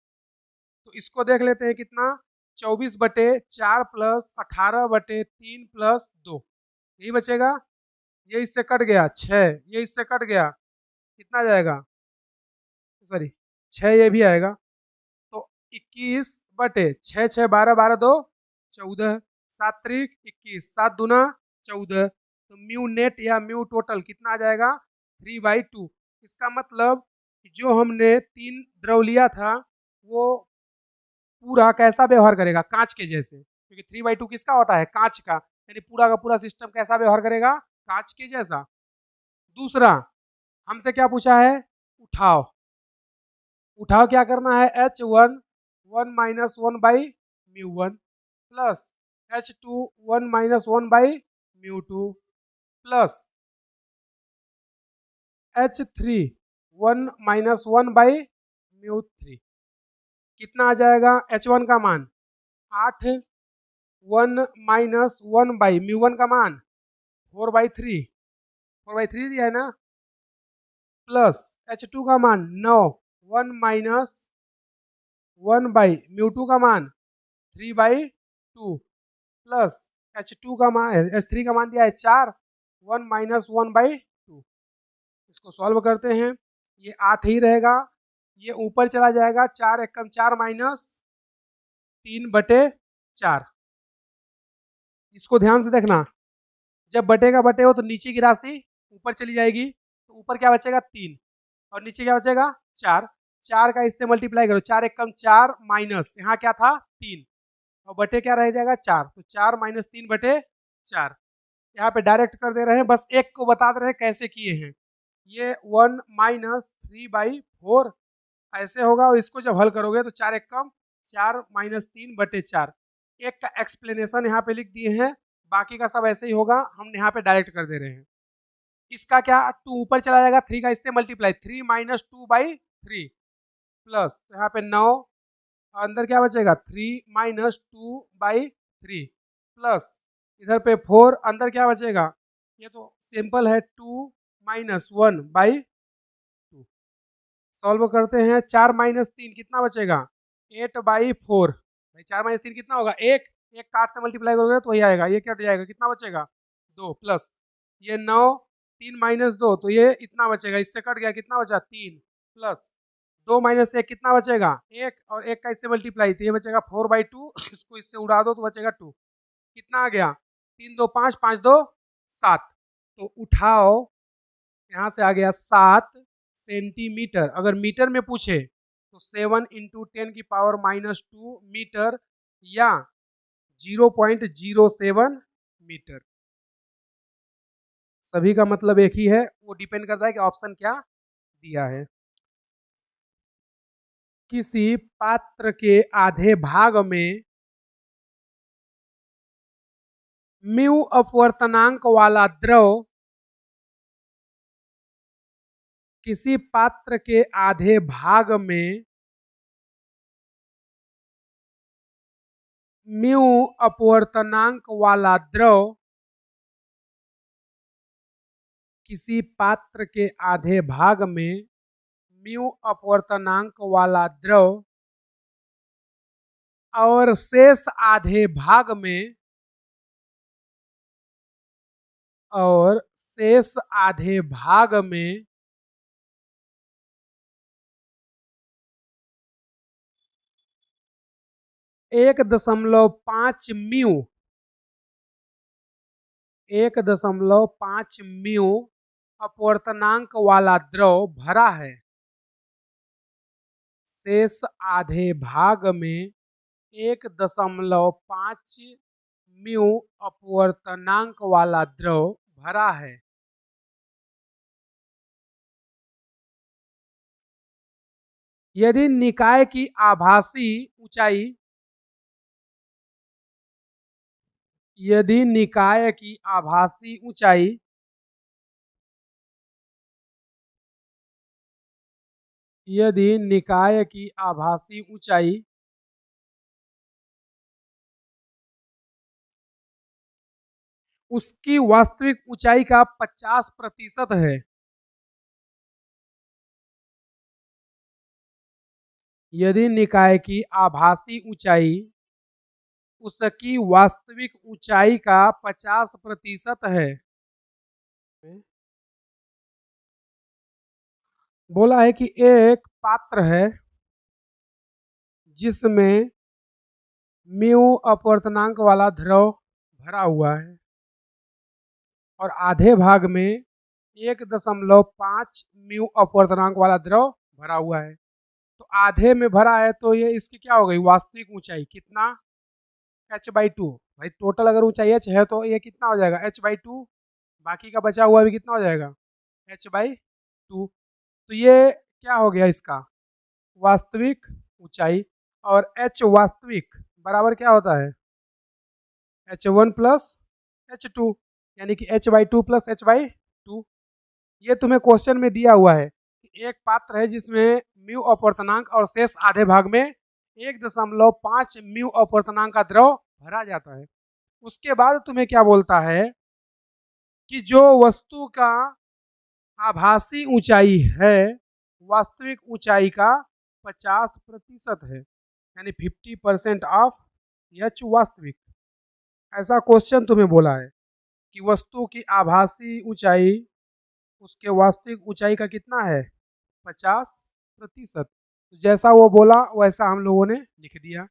तो इसको देख लेते हैं कितना? 24 बटे 4 प्लस 18 बटे 3 प्लस 2, यही बचेगा। ये इससे कट गया 6, ये इससे कट गया, कितना जाएगा? सॉरी 6 ये भी आएगा। तो 21 बटे 6 6 12 12 2 14, 7 त्रिक 21, 7 दूना 14। तो म्यू नेट या म्यू टोटल कितना आ जाएगा? 3/2। इसका मतलब कि जो हमने 3 द्रव लिया था वो पूरा कैसा व्यवहार करेगा? कांच के जैसे, क्योंकि 3/2 किसका होता है? कांच का। यानी पूरा का पूरा सिस्टम कैसा व्यवहार करेगा? कांच के जैसा। दूसरा हमसे क्या पूछा है? उठाव। उठाव क्या करना है? h1 1 minus 1 by μ1 plus h2 1 minus 1 by μ2 plus h3 1 minus 1 by μ3। कितना आ जाएगा? h1 का मान 8, 1 माइनस 1 बाई μ1 का मान 4/3, 4/3 दिया है ना, प्लस h2 का मान 9, 1 माइनस 1 बाई μ2 का मान 3/2 प्लस h2 का मान h3 का मान दिया है 4, 1 माइनस 1/2। इसको सॉल्व करते हैं, ये 8 ही रहेगा। ये ऊपर चला जाएगा 4 एकम 4 माइनस 3/4। इसको ध्यान से देखना, जब बटे का बटे हो तो नीचे की राशि ऊपर चली जाएगी, तो ऊपर क्या बचेगा 3 और नीचे क्या बचेगा 4। 4 का इससे मल्टीप्लाई करो, 4 एकम 4 माइनस यहाँ क्या था 3 और बटे क्या रह जाएगा 4, तो 4 माइनस 3/4। यहाँ पे डायरेक्ट कर दे रहे हैं, बस एक को बता दे रहे हैं कैसे किए हैं। ये 1 माइनस 3/4 ऐसे होगा, और इसको जब हल करोगे तो 4 एकम 4 माइनस 3/4। एक का एक्सप्लेनेशन यहाँ पे लिख दिए हैं, बाकी का सब ऐसे ही होगा, हम यहाँ पे डायरेक्ट कर दे रहे हैं। इसका क्या 2 ऊपर चला जाएगा, 3 का इससे मल्टीप्लाई, 3 माइनस 2/3 प्लस, तो यहाँ पे 9 अंदर क्या बचेगा 3 माइनस 2/3 प्लस इधर पे 4 अंदर क्या बचेगा, ये तो सिंपल है 2 माइनस 1/2। सॉल्व करते हैं, 4 माइनस 3 कितना बचेगा 8/4। भाई 4 माइनस 3 कितना होगा, एक का 8 से मल्टीप्लाई करोगे तो वही आएगा, ये कट जाएगा, कितना बचेगा 2 प्लस ये 9 3 माइनस 2 तो ये इतना बचेगा, इससे कट गया, कितना बचा 3 प्लस 2 माइनस 1 कितना बचेगा 1 और 1 का इससे मल्टीप्लाई, तो ये बचेगा 4/2। इसको इससे उड़ा दो तो बचेगा 2, कितना आ गया 3 2 5 5 2 7। तो उठाओ, यहाँ से आ गया 7 सेंटीमीटर। अगर मीटर में पूछे तो 7 इंटू 10⁻⁻2 मीटर या 0.07 मीटर। सभी का मतलब एक ही है, वो डिपेंड करता है कि ऑप्शन क्या दिया है। किसी पात्र के आधे भाग में म्यू अपवर्तनांक वाला द्रव, किसी पात्र के आधे भाग में म्यू अपवर्तनांक वाला द्रव, किसी पात्र के आधे भाग में म्यू अपवर्तनांक वाला द्रव और शेष आधे भाग में में 1.5 म्यू अपवर्तनांक वाला द्रव भरा है। शेष आधे भाग में 1.5 म्यू अपवर्तनांक वाला द्रव भरा है। यदि निकाय की आभासी ऊंचाई, यदि निकाय की आभासी ऊंचाई उसकी वास्तविक ऊंचाई का 50% है, यदि निकाय की आभासी ऊंचाई उसकी वास्तविक ऊंचाई का 50% है। बोला है कि एक पात्र है जिसमें म्यू अपवर्तनांक वाला द्रव भरा हुआ है और आधे भाग में 1.5 म्यू अपवर्तनांक वाला द्रव भरा हुआ है। तो आधे में भरा है तो ये इसकी क्या हो गई वास्तविक ऊंचाई, कितना h/2। भाई टोटल अगर ऊंचाई h है तो ये कितना हो जाएगा h/2, बाकी का बचा हुआ भी कितना हो जाएगा h/2। तो ये क्या हो गया इसका वास्तविक ऊंचाई, और h वास्तविक बराबर क्या होता है h1 प्लस h2, यानी कि h/2 प्लस h/2। ये तुम्हें क्वेश्चन में दिया हुआ है कि एक पात्र है जिसमें म्यू अपवर्तनांक और शेष आधे भाग में 1.5 म्यू अपवर्तनांक का द्रव भरा जाता है। उसके बाद तुम्हें क्या बोलता है कि जो वस्तु का आभासी ऊंचाई है वास्तविक ऊंचाई का 50% है, यानी 50% ऑफ h वास्तविक। ऐसा क्वेश्चन तुम्हें बोला है कि वस्तु की आभासी ऊंचाई उसके वास्तविक ऊंचाई का कितना है 50%। तो जैसा वो बोला वैसा हम लोगों ने लिख दिया।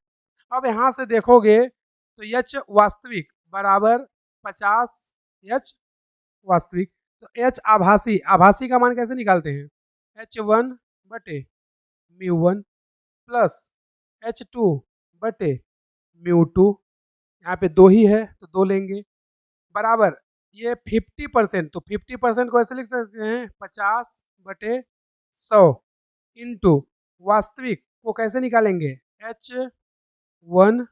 अब यहाँ से देखोगे तो एच वास्तविक बराबर 50 एच वास्तविक, तो एच आभासी, आभासी का मान कैसे निकालते हैं, H1 बटे μ1 प्लस H2 बटे μ2, यहाँ पे 2 ही है तो 2 लेंगे, बराबर ये 50%, तो 50% को ऐसे लिख सकते हैं 50 बटे 100 इंटू वास्तविक को कैसे निकालेंगे, H1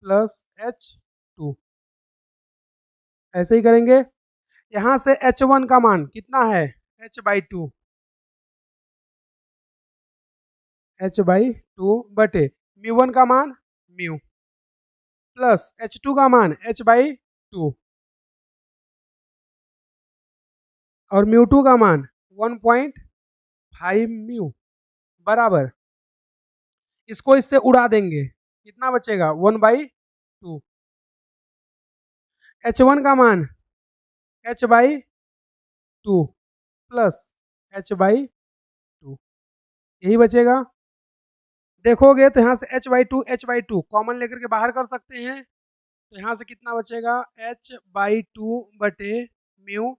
प्लस H2, ऐसे ही करेंगे। यहाँ से H1 का मान कितना है, H/2, H/2 बटे μ1 का मान μ प्लस H2 का मान H/2 और μ2 का मान 1.5 μ बराबर, इसको इससे उड़ा देंगे, कितना बचेगा 1/2। H1 का मान H/2 प्लस H/2, यही बचेगा। देखोगे तो यहाँ से H/2 कॉमन लेकर के बाहर कर सकते हैं, तो यहाँ से कितना बचेगा H/2 बटे μ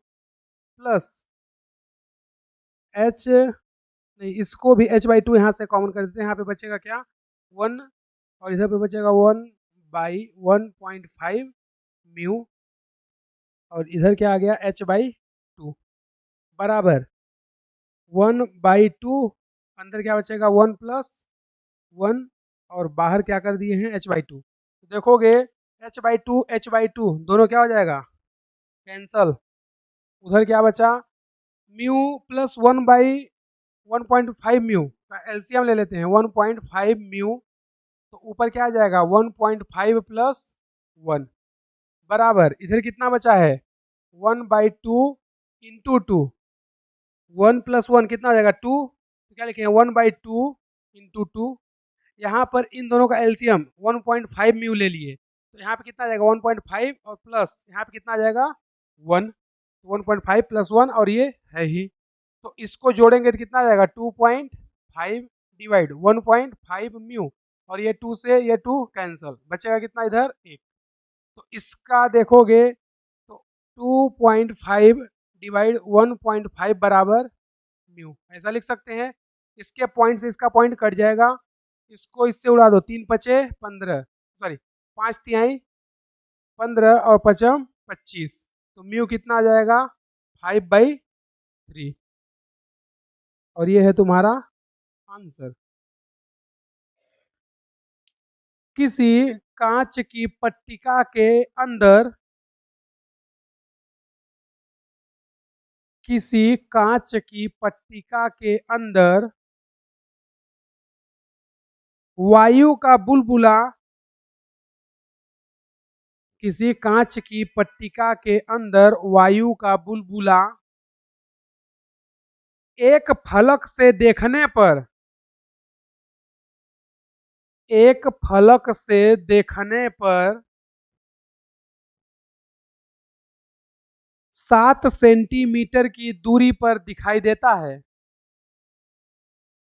प्लस H, नहीं इसको भी H/2 यहाँ से कॉमन कर देते हैं, यहाँ पे बचेगा क्या 1 और इधर पे बचेगा 1/1.5 μ और इधर क्या आ गया H/2 बराबर 1/2, अंदर क्या बचेगा 1 प्लस 1 और बाहर क्या कर दिए हैं H/2। तो देखोगे H/2 दोनों क्या हो जाएगा कैंसल, उधर क्या बचा म्यू प्लस 1/1.5 म्यू का एलसीएम ले लेते हैं 1.5 म्यू, तो ऊपर क्या आ जाएगा 1.5 प्लस 1 बराबर, इधर कितना बचा है 1/2 इंटू 2, 1 प्लस 1 कितना हो जाएगा 2, तो क्या लिखेंगे 1/2 इंटू 2, यहाँ पर इन दोनों का एलसीएम 1.5 म्यू ले लिए, तो यहाँ पे कितना आ जाएगा 1.5 और प्लस यहाँ पे कितना आ जाएगा 1, तो 1.5 प्लस 1 और ये है ही, तो इसको जोड़ेंगे तो कितना आ जाएगा 2.5 डिवाइड 1.5 म्यू और ये 2 से ये 2 कैंसल, बचेगा कितना इधर 1, तो इसका देखोगे तो 2.5 डिवाइड 1.5 बराबर म्यू, ऐसा लिख सकते हैं। इसके पॉइंट से इसका पॉइंट कट जाएगा, इसको इससे उड़ा दो, 3 पचे 15, सॉरी 5 तिहाई 15 और 5 25, तो म्यू कितना आ जाएगा 5/3 और ये है तुम्हारा आंसर। किसी कांच की पट्टिका के अंदर, किसी कांच की पट्टिका के अंदर वायु का बुलबुला, किसी कांच की पट्टिका के अंदर वायु का बुलबुला एक फलक से देखने पर, एक फलक से देखने पर 7 सेंटीमीटर की दूरी पर दिखाई देता है,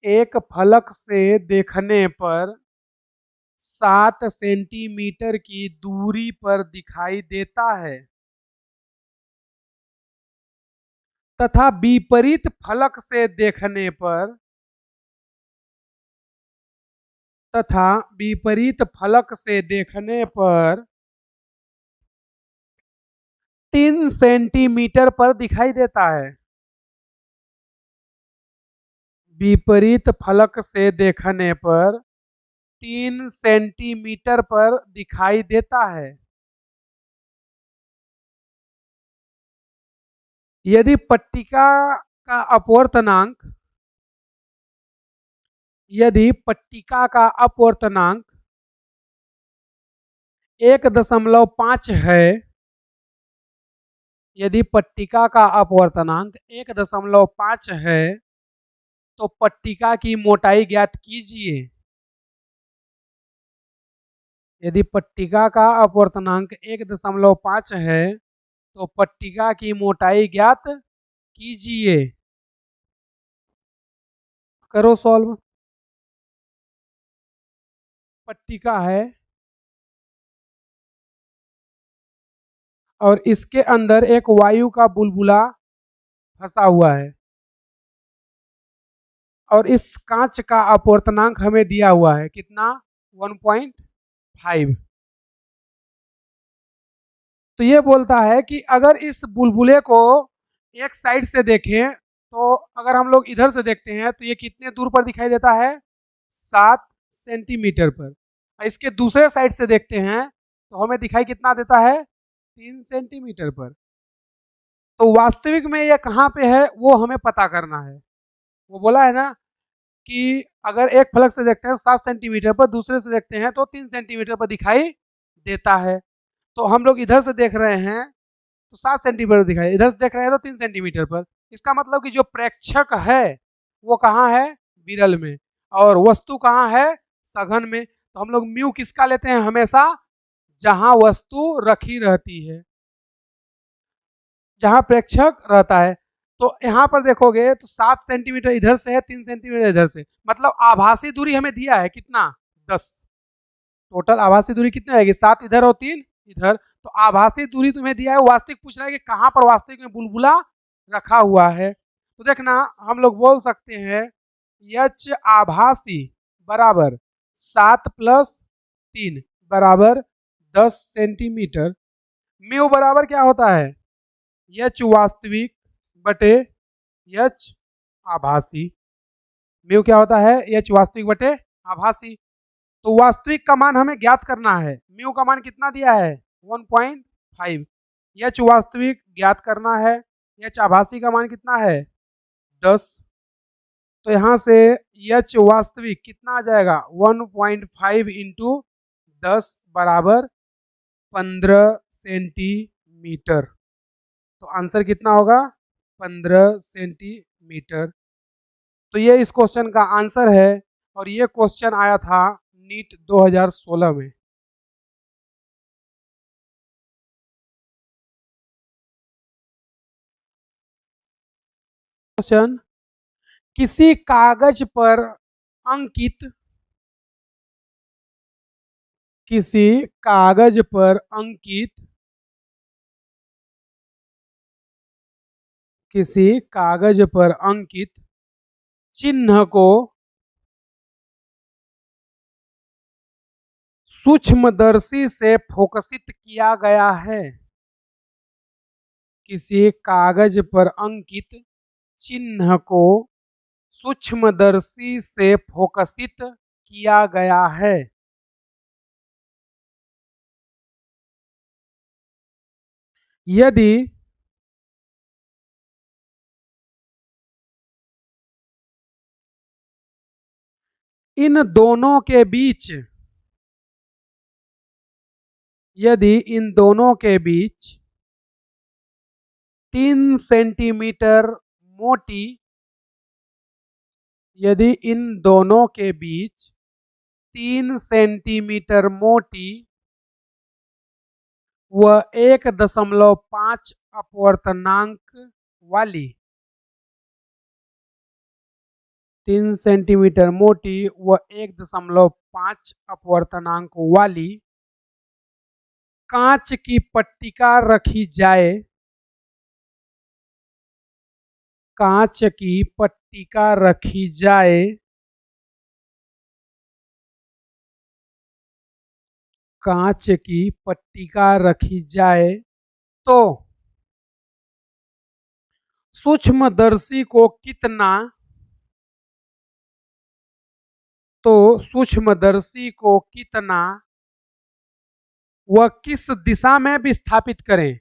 एक फलक से देखने पर 7 सेंटीमीटर की दूरी पर दिखाई देता है तथा विपरीत फलक से देखने पर, तथा विपरीत फलक से देखने पर 3 सेंटीमीटर पर दिखाई देता है, विपरीत फलक से देखने पर 3 सेंटीमीटर पर दिखाई देता है। यदि पट्टिका का अपवर्तनांक, यदि पट्टिका का अपवर्तनांक 1.5 है, यदि पट्टिका का अपवर्तनांक 1.5 है तो पट्टिका की मोटाई ज्ञात कीजिए। यदि पट्टिका का अपवर्तनांक 1.5 है तो पट्टिका की मोटाई ज्ञात कीजिए। करो सॉल्व। पट्टिका है और इसके अंदर एक वायु का बुलबुला फंसा हुआ है और इस कांच का अपवर्तनांक हमें दिया हुआ है कितना 1.5। तो ये बोलता है कि अगर इस बुलबुले को एक साइड से देखें तो अगर हम लोग इधर से देखते हैं तो ये कितने दूर पर दिखाई देता है 7 सेंटीमीटर पर। इसके दूसरे साइड से देखते हैं तो हमें दिखाई कितना देता है 3 सेंटीमीटर पर। तो वास्तविक में ये कहाँ पे है वो हमें पता करना है। वो बोला है ना कि अगर एक फलक से देखते हैं 7 सेंटीमीटर पर, दूसरे से देखते हैं तो 3 सेंटीमीटर पर दिखाई देता है। तो हम लोग इधर से देख रहे हैं तो 7 सेंटीमीटर दिखाई, इधर से देख रहे हैं तो 3 सेंटीमीटर पर। इसका मतलब कि जो प्रेक्षक है वो कहाँ है विरल में और वस्तु कहाँ है सघन में। तो हम लोग म्यू किसका लेते हैं हमेशा जहां वस्तु रखी रहती है, जहां प्रेक्षक रहता है। तो यहाँ पर देखोगे तो 7 सेंटीमीटर इधर से है, 3 सेंटीमीटर इधर से, मतलब आभासी दूरी हमें दिया है कितना 10। टोटल आभासी दूरी कितनी आएगी 7 इधर और 3 इधर। तो आभासी दूरी तुम्हें दिया है, वास्तविक पूछ रहा है कि कहाँ पर वास्तविक में बुलबुला रखा हुआ है। तो देखना हम लोग बोल सकते हैं एच आभासी बराबर 7 + 3 बराबर 10 सेंटीमीटर। म्यू बराबर क्या होता है एच वास्तविक बटे एच आभासी। म्यू क्या होता है एच वास्तविक बटे आभासी। तो वास्तविक का मान हमें ज्ञात करना है। म्यू का मान कितना दिया है 1.5। एच वास्तविक ज्ञात करना है, एच आभासी का मान कितना है 10। तो यहाँ से एच वास्तविक कितना आ जाएगा 1.5 इंटू 10 बराबर 15 सेंटीमीटर। तो आंसर कितना होगा 15 सेंटीमीटर। तो ये इस क्वेश्चन का आंसर है और ये क्वेश्चन आया था नीट 2016 में। क्वेश्चन किसी कागज पर अंकित किसी कागज पर अंकित किसी कागज पर अंकित चिन्ह को सूक्ष्मदर्शी से फोकसित किया गया है। किसी कागज पर अंकित चिन्ह को सूक्ष्मदर्शी से फोकसित किया गया है। यदि इन दोनों के बीच यदि इन दोनों के बीच 3 सेंटीमीटर मोटी यदि इन दोनों के बीच 3 सेंटीमीटर मोटी व 1.5 अपवर्तनांक वाली 3 सेंटीमीटर मोटी व 1.5 अपवर्तनांक वाली कांच की पट्टिका रखी जाए। कांच की पट्टिका रखी जाए कांच की पट्टिका रखी जाए तो सूक्ष्मदर्शी को कितना सूक्ष्मदर्शी को कितना व किस दिशा में विस्थापित करें।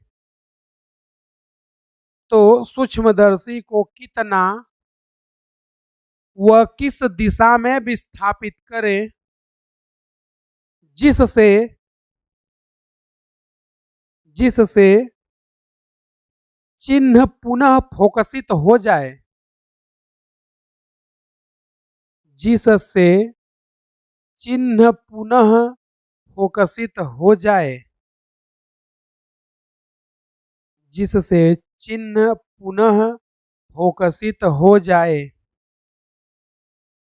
तो सूक्ष्मदर्शी को कितना व किस दिशा में विस्थापित करें जिससे चिन्ह पुनः फोकसित हो जाए। जिससे चिन्ह पुनः फोकसित हो जाए। जिससे चिन्ह पुनः फोकसित हो जाए।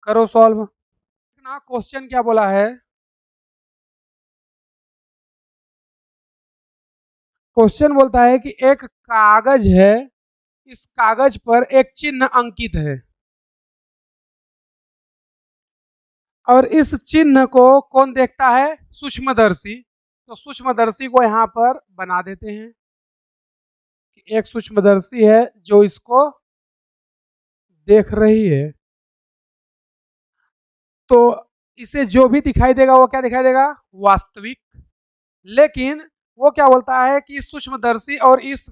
करो सॉल्व। ना क्वेश्चन क्या बोला है क्वेश्चन बोलता है कि एक कागज है, इस कागज पर एक चिन्ह अंकित है और इस चिन्ह को कौन देखता है? सूक्ष्मदर्शी। तो सूक्ष्मदर्शी को यहां पर बना देते हैं कि एक सूक्ष्मदर्शी है जो इसको देख रही है। तो इसे जो भी दिखाई देगा वो क्या दिखाई देगा? वास्तविक। लेकिन वो क्या बोलता है कि इस सूक्ष्मदर्शी और इस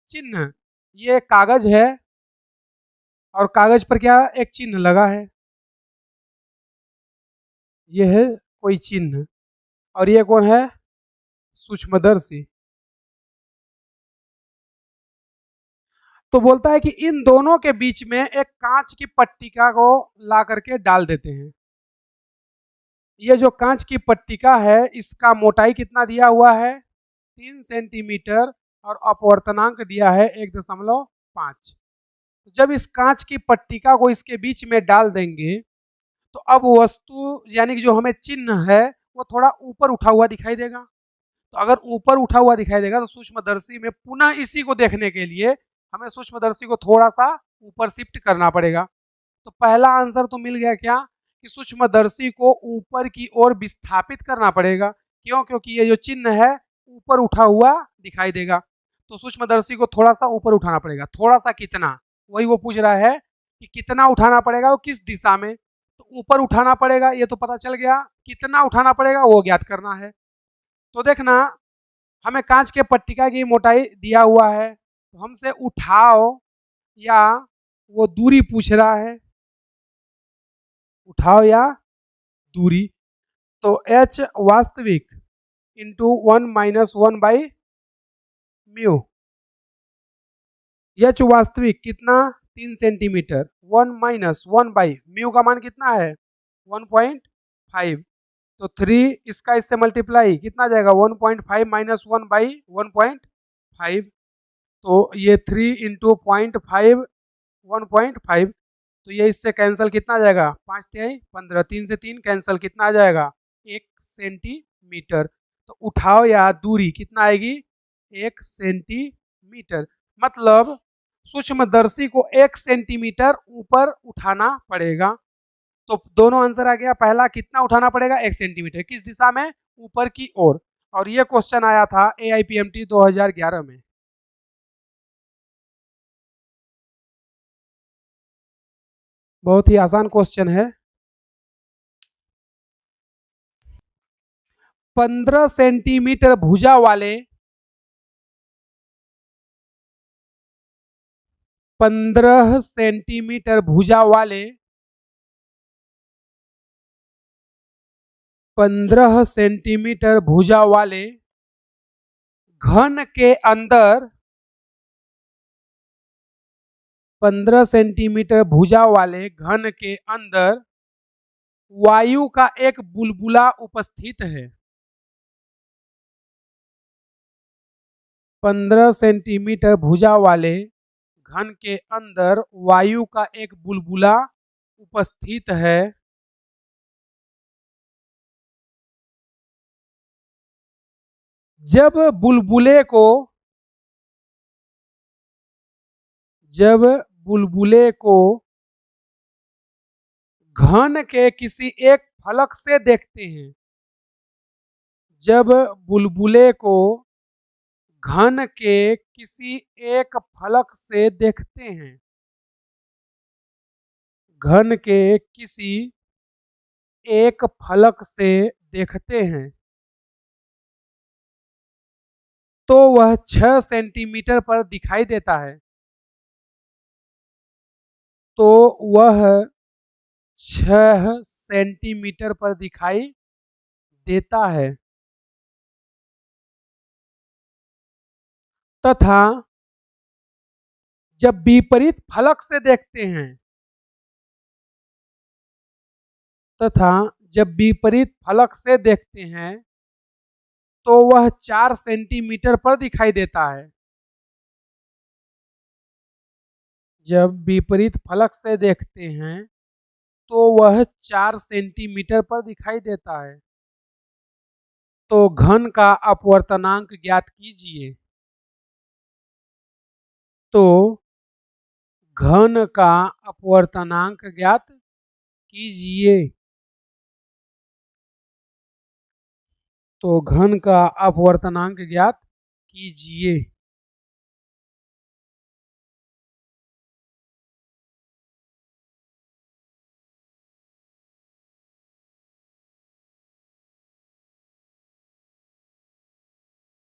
चिन्ह, ये कागज है और कागज पर क्या एक चिन्ह लगा है, ये है कोई चिन्ह, और ये कौन है? सूक्ष्मदर्शी। तो बोलता है कि इन दोनों के बीच में एक कांच की पट्टिका को ला करके डाल देते हैं। ये जो कांच की पट्टिका है इसका मोटाई कितना दिया हुआ है? 3 सेंटीमीटर और अपवर्तनांक दिया है 1.5। जब इस कांच की पट्टिका को इसके बीच में डाल देंगे तो अब वस्तु यानी कि जो हमें चिन्ह है वो थोड़ा ऊपर उठा हुआ दिखाई देगा। तो अगर ऊपर उठा हुआ दिखाई देगा तो सूक्ष्मदर्शी में पुनः इसी को देखने के लिए हमें सूक्ष्मदर्शी को थोड़ा सा ऊपर शिफ्ट करना पड़ेगा। तो पहला आंसर तो मिल गया क्या कि सूक्ष्मदर्शी को ऊपर की ओर विस्थापित करना पड़ेगा। क्यों? क्योंकि ये जो चिन्ह है ऊपर उठा हुआ दिखाई देगा, तो सूक्ष्मदर्शी को थोड़ा सा ऊपर उठाना पड़ेगा। थोड़ा सा कितना, वही वो पूछ रहा है कि कितना उठाना पड़ेगा, वो किस दिशा में। तो ऊपर उठाना पड़ेगा, ये तो पता चल गया। कितना उठाना पड़ेगा वो ज्ञात करना है। तो देखना, हमें कांच के पट्टिका की मोटाई दिया हुआ है, तो हमसे उठाओ या वो दूरी पूछ रहा है, उठाओ या दूरी। तो h वास्तविक इंटू 1 - 1/म्यू। h वास्तविक कितना? 3 सेंटीमीटर। 1 - 1/म्यू का मान कितना है? 1.5। तो 3 इसका इससे मल्टीप्लाई कितना आ जाएगा? 1.5 - 1/1.5। तो ये 3 इंटू 0.5 1.5। तो ये इससे कैंसिल कितना आ जाएगा? 5 तिहाई 15। 3 से 3 कैंसिल, कितना आ जाएगा? 1 सेंटीमीटर। तो उठाओ या दूरी कितना आएगी? 1 सेंटीमीटर। मतलब सूक्ष्मदर्शी को 1 सेंटीमीटर ऊपर उठाना पड़ेगा। तो दोनों आंसर आ गया। पहला कितना उठाना पड़ेगा? 1 सेंटीमीटर। किस दिशा में? ऊपर की ओर। और ये क्वेश्चन आया था AIPMT 2011 में। बहुत ही आसान क्वेश्चन है। 15 सेंटीमीटर भुजा वाले 15 सेंटीमीटर भुजा वाले 15 सेंटीमीटर भुजा वाले घन के अंदर 15 सेंटीमीटर भुजा वाले घन के अंदर वायु का एक बुलबुला उपस्थित है। 15 सेंटीमीटर भुजा वाले घन के अंदर वायु का एक बुलबुला उपस्थित है। जब बुलबुले को घन के किसी एक फलक से देखते हैं, जब बुलबुले को घन के किसी एक फलक से देखते हैं, घन के किसी एक फलक से देखते हैं, तो वह 6 सेंटीमीटर पर दिखाई देता है। तो वह 6 सेंटीमीटर पर दिखाई देता है तथा जब विपरीत फलक से देखते हैं, तथा जब विपरीत फलक से देखते हैं तो वह 4 सेंटीमीटर पर दिखाई देता है। जब विपरीत फलक से देखते हैं तो वह 4 सेंटीमीटर पर दिखाई देता है। तो घन का अपवर्तनांक ज्ञात कीजिए। तो घन का अपवर्तनांक ज्ञात कीजिए। तो घन का अपवर्तनांक ज्ञात कीजिए।